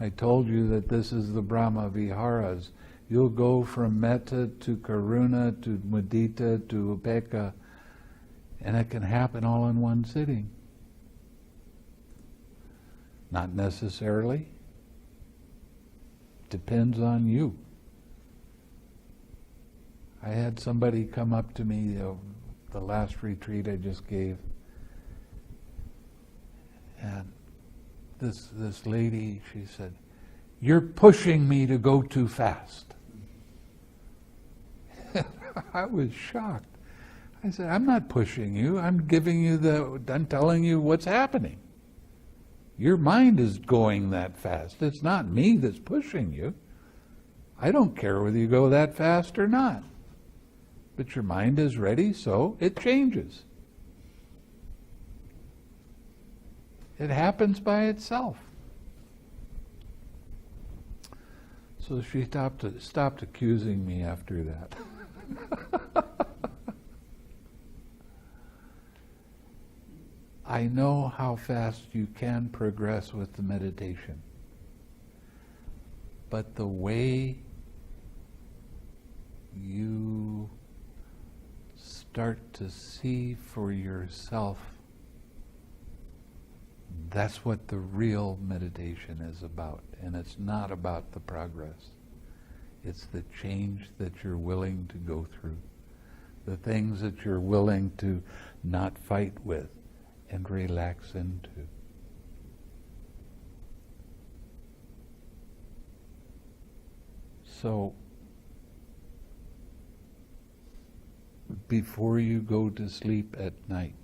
I told you that this is the Brahma Viharas. You'll go from Metta to Karuna to Mudita to Upekkha, and it can happen all in one sitting. Not necessarily. Depends on you. I had somebody come up to me the last retreat I just gave, and this lady, she said, "You're pushing me to go too fast." I was shocked. I said, "I'm not pushing you. I'm telling you what's happening. Your mind is going that fast. It's not me that's pushing you. I don't care whether you go that fast or not. But your mind is ready, so it changes. It happens by itself." So she stopped accusing me after that. I know how fast you can progress with the meditation. But the way you start to see for yourself, that's what the real meditation is about. And it's not about the progress. It's the change that you're willing to go through. The things that you're willing to not fight with and relax into. So, before you go to sleep at night,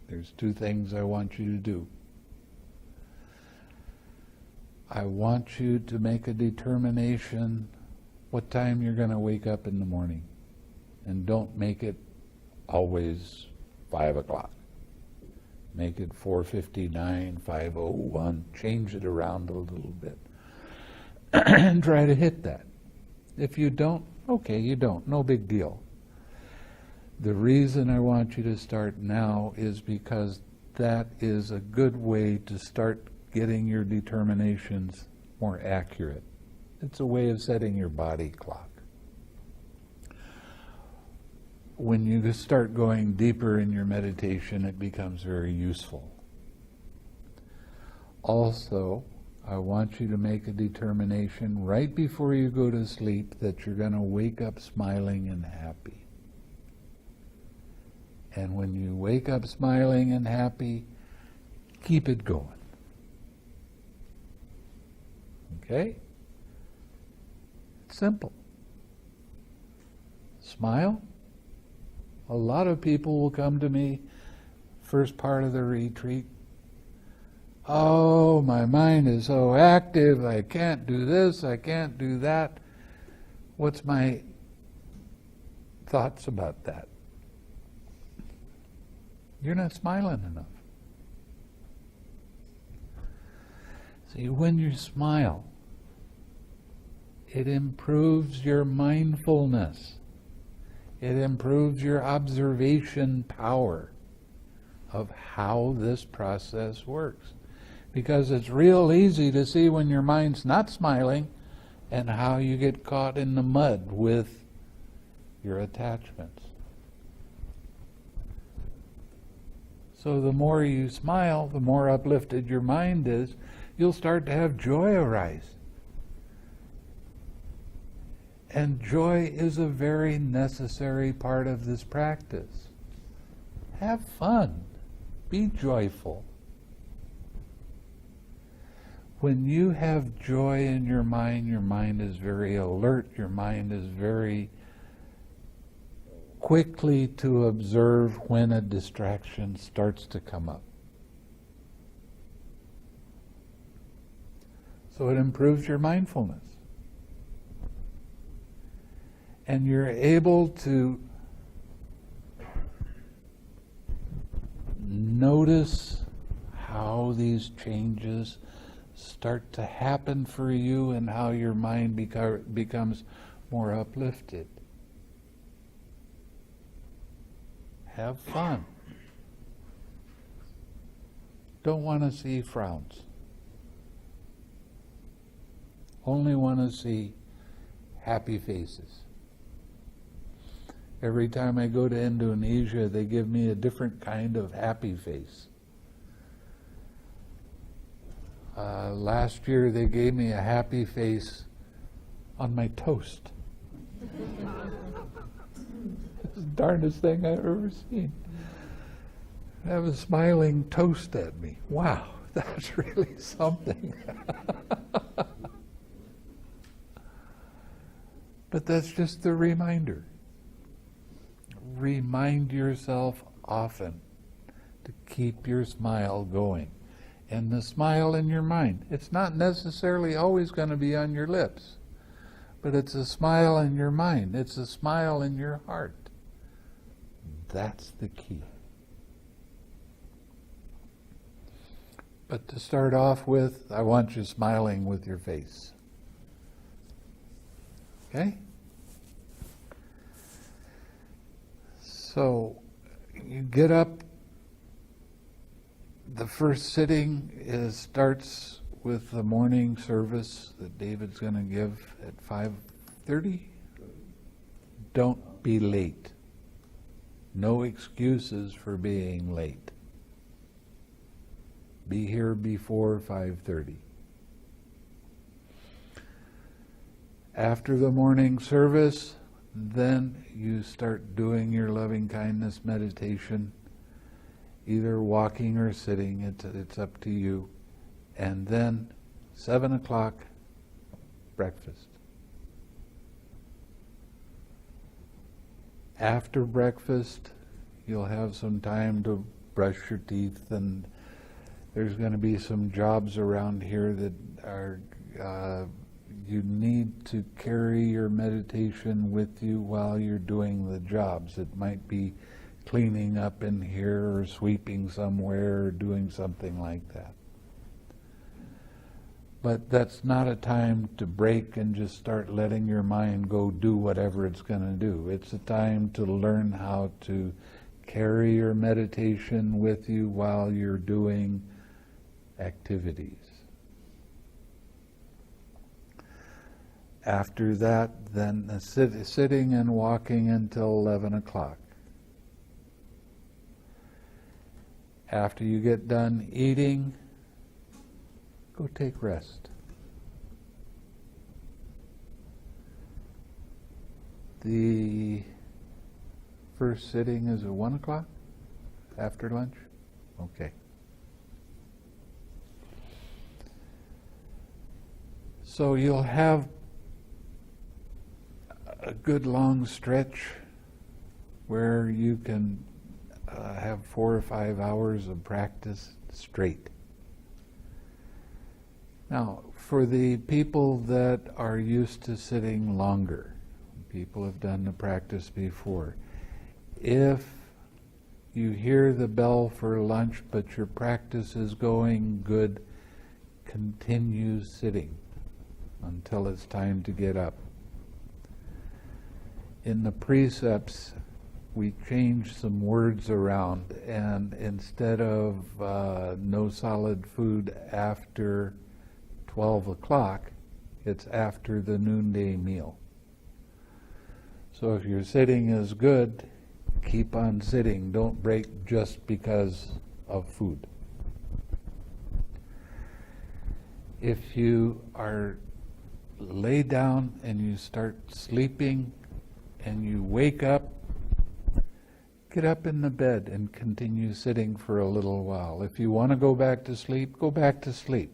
there's two things I want you to do. I want you to make a determination what time you're going to wake up in the morning. And don't make it always 5 o'clock. Make it 4:59, 5:01. Change it around a little bit. And try to hit that. If you don't, okay, you don't. No big deal. The reason I want you to start now is because that is a good way to start getting your determinations more accurate. It's a way of setting your body clock. When you start going deeper in your meditation, it becomes very useful. Also, I want you to make a determination right before you go to sleep that you're going to wake up smiling and happy. And when you wake up smiling and happy, keep it going. Okay? It's simple. Smile. A lot of people will come to me first part of the retreat. Oh, my mind is so active, I can't do this, I can't do that. What's my thoughts about that? You're not smiling enough. See, when you smile, it improves your mindfulness. It improves your observation power of how this process works. Because it's real easy to see when your mind's not smiling and how you get caught in the mud with your attachments. So the more you smile, the more uplifted your mind is, you'll start to have joy arise. And joy is a very necessary part of this practice. Have fun. Be joyful. When you have joy in your mind is very alert, your mind is very quickly to observe when a distraction starts to come up. So it improves your mindfulness. And you're able to notice how these changes start to happen for you and how your mind becomes more uplifted. Have fun. Don't want to see frowns. Only want to see happy faces. Every time I go to Indonesia, they give me a different kind of happy face. Last year, they gave me a happy face on my toast. It's the darndest thing I've ever seen. Have a smiling toast at me. Wow, that's really something. But that's just the reminder. Remind yourself often to keep your smile going. And the smile in your mind, it's not necessarily always going to be on your lips, but it's a smile in your mind. It's a smile in your heart. That's the key. But to start off with, I want you smiling with your face. Okay? So, you get up. The first sitting starts with the morning service that David's going to give at 5:30. Don't be late. No excuses for being late. Be here before 5:30. After the morning service, then you start doing your loving kindness meditation, either walking or sitting, it's up to you. And then 7 o'clock, breakfast. After breakfast, you'll have some time to brush your teeth, and there's going to be some jobs around here that are you need to carry your meditation with you while you're doing the jobs. It might be cleaning up in here or sweeping somewhere or doing something like that. But that's not a time to break and just start letting your mind go do whatever it's going to do. It's a time to learn how to carry your meditation with you while you're doing activities. After that, then sitting and walking until 11 o'clock. After you get done eating, go take rest. The first sitting is at 1 o'clock after lunch? Okay. So you'll have a good long stretch where you can have 4 or 5 hours of practice straight. Now, for the people that are used to sitting longer, people have done the practice before, if you hear the bell for lunch but your practice is going good, continue sitting until it's time to get up. In the precepts, we change some words around, and instead of no solid food after 12 o'clock, it's after the noonday meal. So if your sitting is good, keep on sitting. Don't break just because of food. If you are lay down and you start sleeping and you wake up, get up in the bed and continue sitting for a little while. If you want to go back to sleep, go back to sleep.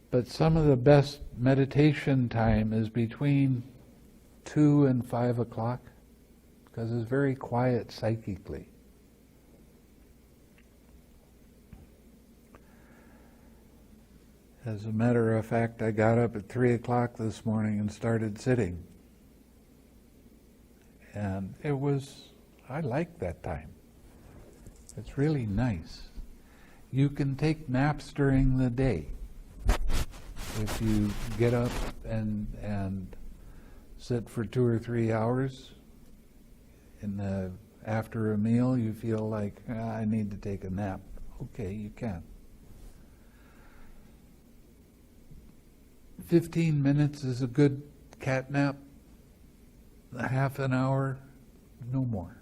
But some of the best meditation time is between 2 and 5 o'clock, because it's very quiet psychically. As a matter of fact, I got up at 3 o'clock this morning and started sitting. And I like that time. It's really nice. You can take naps during the day. If you get up and sit for 2 or 3 hours, after a meal you feel like, I need to take a nap. Okay, you can. 15 minutes is a good cat nap. A half an hour, no more.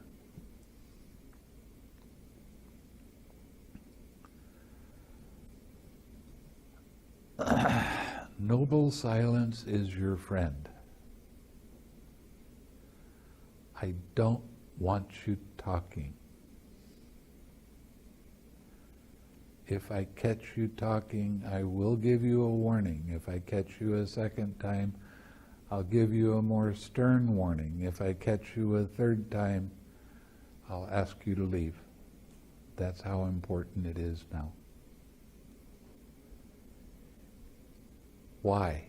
Noble silence is your friend. I don't want you talking. If I catch you talking, I will give you a warning. If I catch you a second time, I'll give you a more stern warning. If I catch you a third time, I'll ask you to leave. That's how important it is now. Why?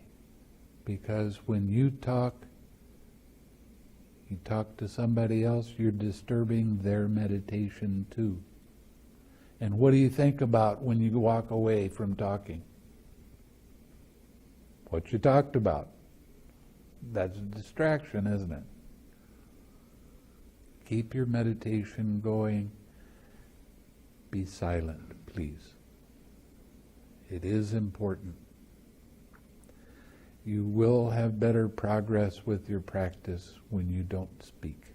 Because when you talk to somebody else, you're disturbing their meditation too. And what do you think about when you walk away from talking? What you talked about. That's a distraction, isn't it? Keep your meditation going. Be silent, please. It is important. You will have better progress with your practice when you don't speak.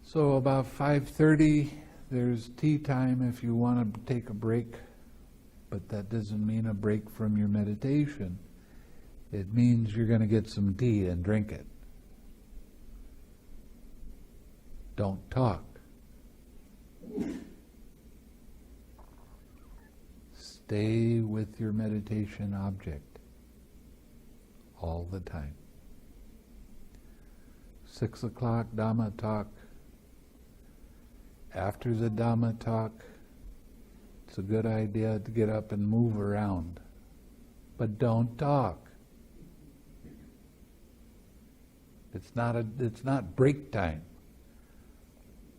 So about 5:30, there's tea time if you want to take a break, but that doesn't mean a break from your meditation. It means you're going to get some tea and drink it. Don't talk. Stay with your meditation object all the time. 6 o'clock Dhamma talk. After the Dhamma talk, it's a good idea to get up and move around. But don't talk. It's not break time.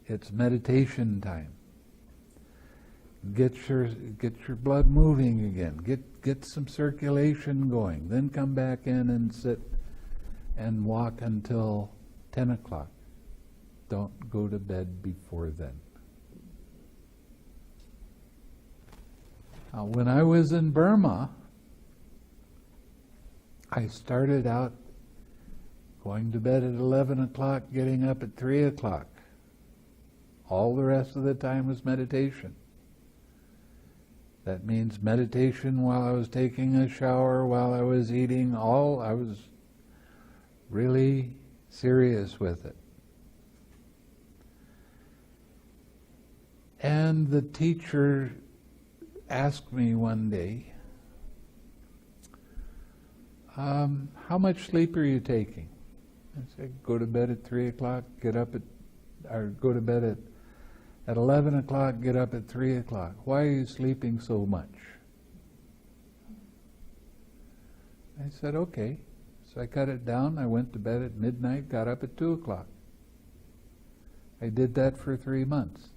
It's meditation time. Get your blood moving again. Get some circulation going. Then come back in and sit and walk until 10 o'clock. Don't go to bed before then. When I was in Burma, I started out going to bed at 11 o'clock, getting up at 3 o'clock. All the rest of the time was meditation. That means meditation while I was taking a shower, while I was eating, I was really serious with it. And the teacher asked me one day, how much sleep are you taking? I said, go to bed at 3 o'clock, go to bed at 11 o'clock, get up at 3 o'clock. Why are you sleeping so much? I said, okay. So I cut it down. I went to bed at midnight, got up at 2 o'clock. I did that for 3 months.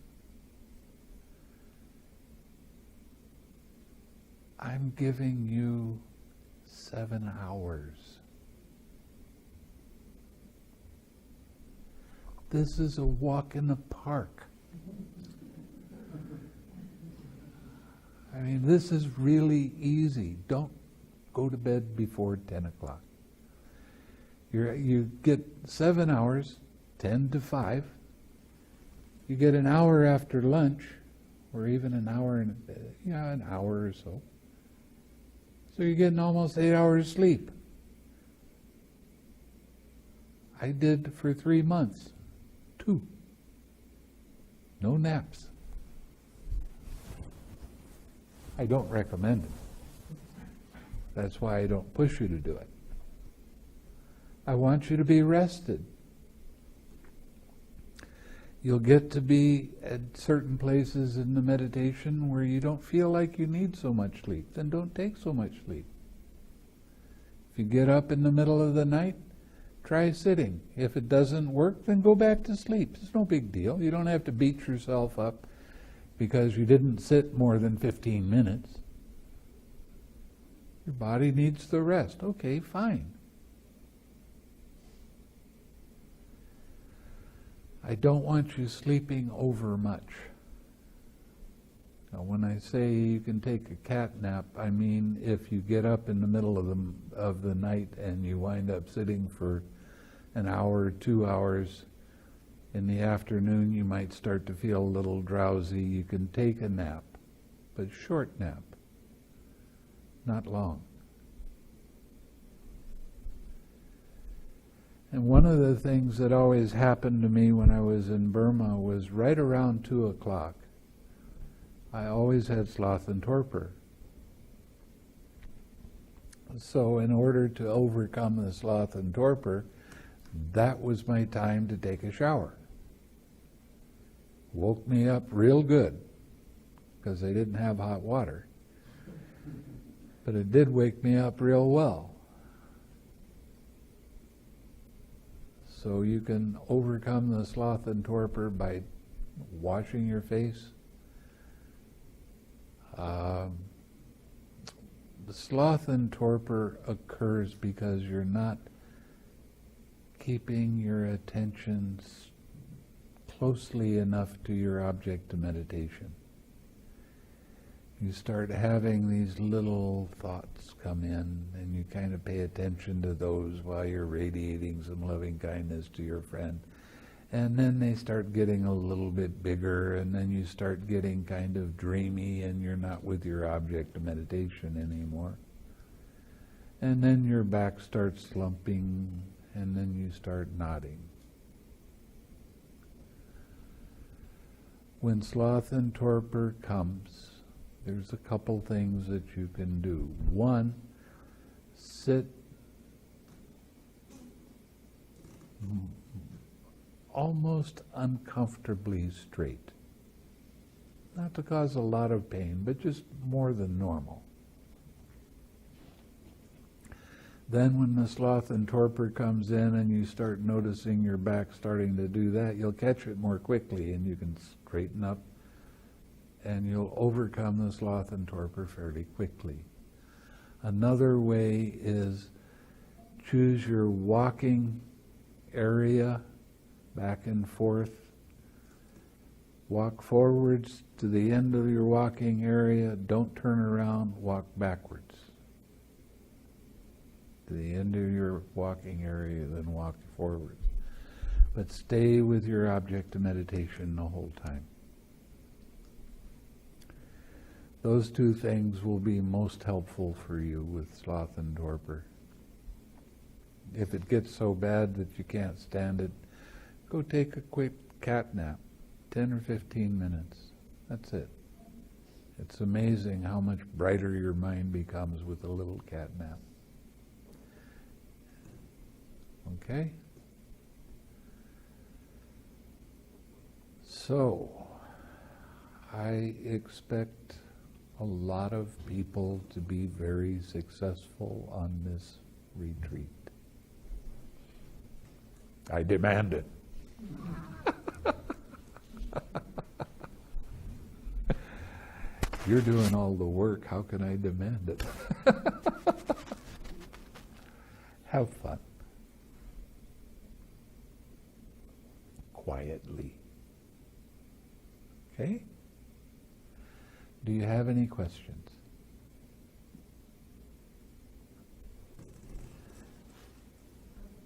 I'm giving you 7 hours. This is a walk in the park. I mean, this is really easy. Don't go to bed before 10 o'clock. You get 7 hours, 10 to 5. You get an hour after lunch, or even an hour or so. So you're getting almost 8 hours sleep. I did for 3 months, 2. No naps. I don't recommend it. That's why I don't push you to do it. I want you to be rested. You'll get to be at certain places in the meditation where you don't feel like you need so much sleep. Then don't take so much sleep. If you get up in the middle of the night, try sitting. If it doesn't work, then go back to sleep. It's no big deal. You don't have to beat yourself up because you didn't sit more than 15 minutes. Your body needs the rest. Okay, fine. I don't want you sleeping over much. Now, when I say you can take a cat nap, I mean if you get up in the middle of the night and you wind up sitting for an hour, 2 hours, in the afternoon you might start to feel a little drowsy. You can take a nap, but short nap, not long. And one of the things that always happened to me when I was in Burma was right around 2 o'clock, I always had sloth and torpor. So in order to overcome the sloth and torpor, that was my time to take a shower. Woke me up real good, because I didn't have hot water. But it did wake me up real well. So you can overcome the sloth and torpor by washing your face. The sloth and torpor occurs because you're not keeping your attention closely enough to your object of meditation. You start having these little thoughts come in, and you kind of pay attention to those while you're radiating some loving kindness to your friend. And then they start getting a little bit bigger, and then you start getting kind of dreamy, and you're not with your object of meditation anymore. And then your back starts slumping, and then you start nodding. When sloth and torpor comes, there's a couple things that you can do. One, sit almost uncomfortably straight. Not to cause a lot of pain, but just more than normal. Then when the sloth and torpor comes in and you start noticing your back starting to do that, you'll catch it more quickly and you can straighten up and you'll overcome the sloth and torpor fairly quickly. Another way is choose your walking area, back and forth. Walk forwards to the end of your walking area. Don't turn around, walk backwards to the end of your walking area, then walk forwards. But stay with your object of meditation the whole time. Those two things will be most helpful for you with sloth and torpor. If it gets so bad that you can't stand it, go take a quick cat nap, 10 or 15 minutes. That's it. It's amazing how much brighter your mind becomes with a little cat nap. Okay? So, I expect a lot of people to be very successful on this retreat. I demand it. You're doing all the work, how can I demand it? Have fun. Quietly. Okay? Do you have any questions?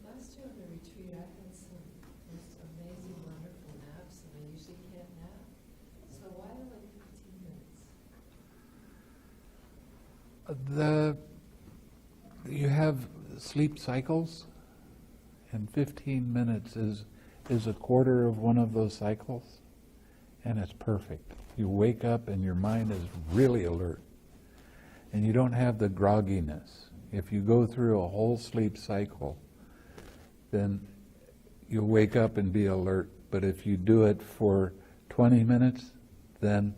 Last year on the retreat, I had some most amazing, wonderful naps, and I usually can't nap. So why only 15 minutes? You have sleep cycles, and 15 minutes is a quarter of one of those cycles, and it's perfect. You wake up and your mind is really alert, and you don't have the grogginess. If you go through a whole sleep cycle, then you'll wake up and be alert, but if you do it for 20 minutes, then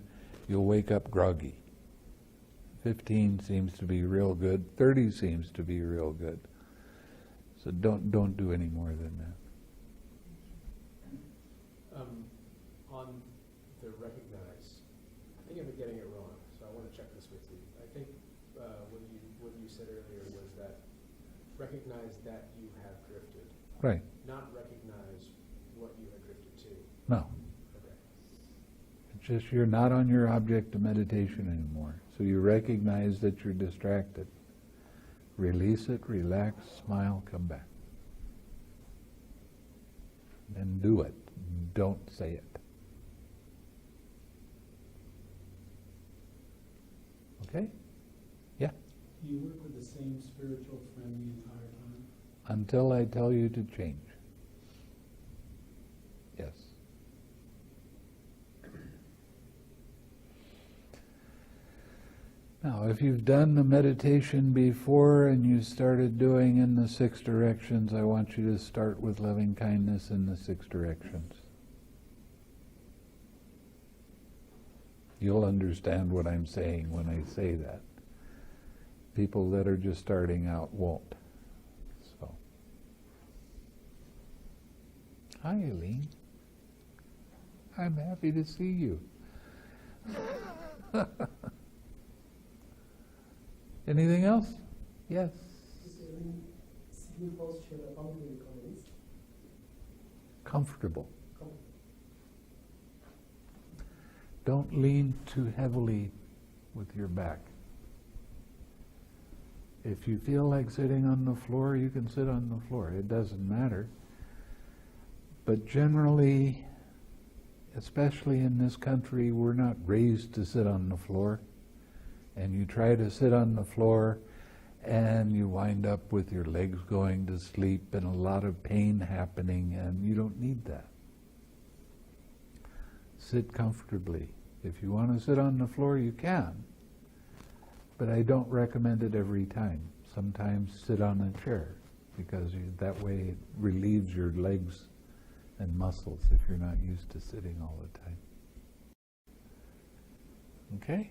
you'll wake up groggy. 15 seems to be real good. 30 seems to be real good. So don't do any more than that. On the recognize, I think I've been getting it wrong, so I want to check this with you. I think what you said earlier was that recognize that you have drifted. Right. Not recognize what you had drifted to. No. Okay. It's just you're not on your object of meditation anymore. So you recognize that you're distracted. Release it, relax, smile, come back. And do it. Don't say it. Okay? Yeah? Do you work with the same spiritual friend the entire time? Until I tell you to change. Yes. Now, if you've done the meditation before and you started doing in the 6 directions, I want you to start with loving kindness in the 6 directions. You'll understand what I'm saying when I say that. People that are just starting out won't. So, hi, Eileen. I'm happy to see you. Anything else? Yes. Sitting posture, how do you comments? Comfortable. Don't lean too heavily with your back. If you feel like sitting on the floor, you can sit on the floor. It doesn't matter. But generally, especially in this country, we're not raised to sit on the floor. And you try to sit on the floor and you wind up with your legs going to sleep and a lot of pain happening, and you don't need that. Sit comfortably. If you want to sit on the floor, you can. But I don't recommend it every time. Sometimes sit on a chair, because that way it relieves your legs and muscles if you're not used to sitting all the time. Okay?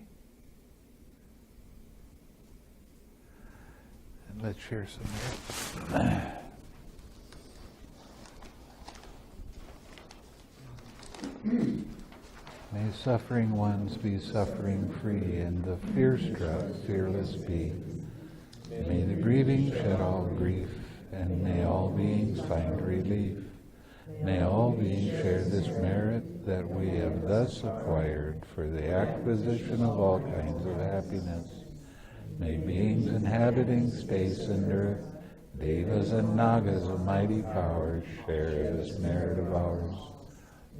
And let's share some more. May suffering ones be suffering free, and the fear-struck fearless be. May the grieving shed all grief, and may all beings find relief. May all beings share this merit that we have thus acquired for the acquisition of all kinds of happiness. May beings inhabiting space and earth, devas and nagas of mighty powers, share this merit of ours.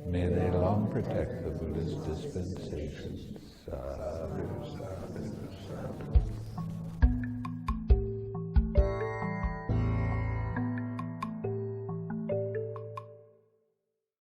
May they long protect the Buddha's dispensation. Sadhu, sadhu, sadhu.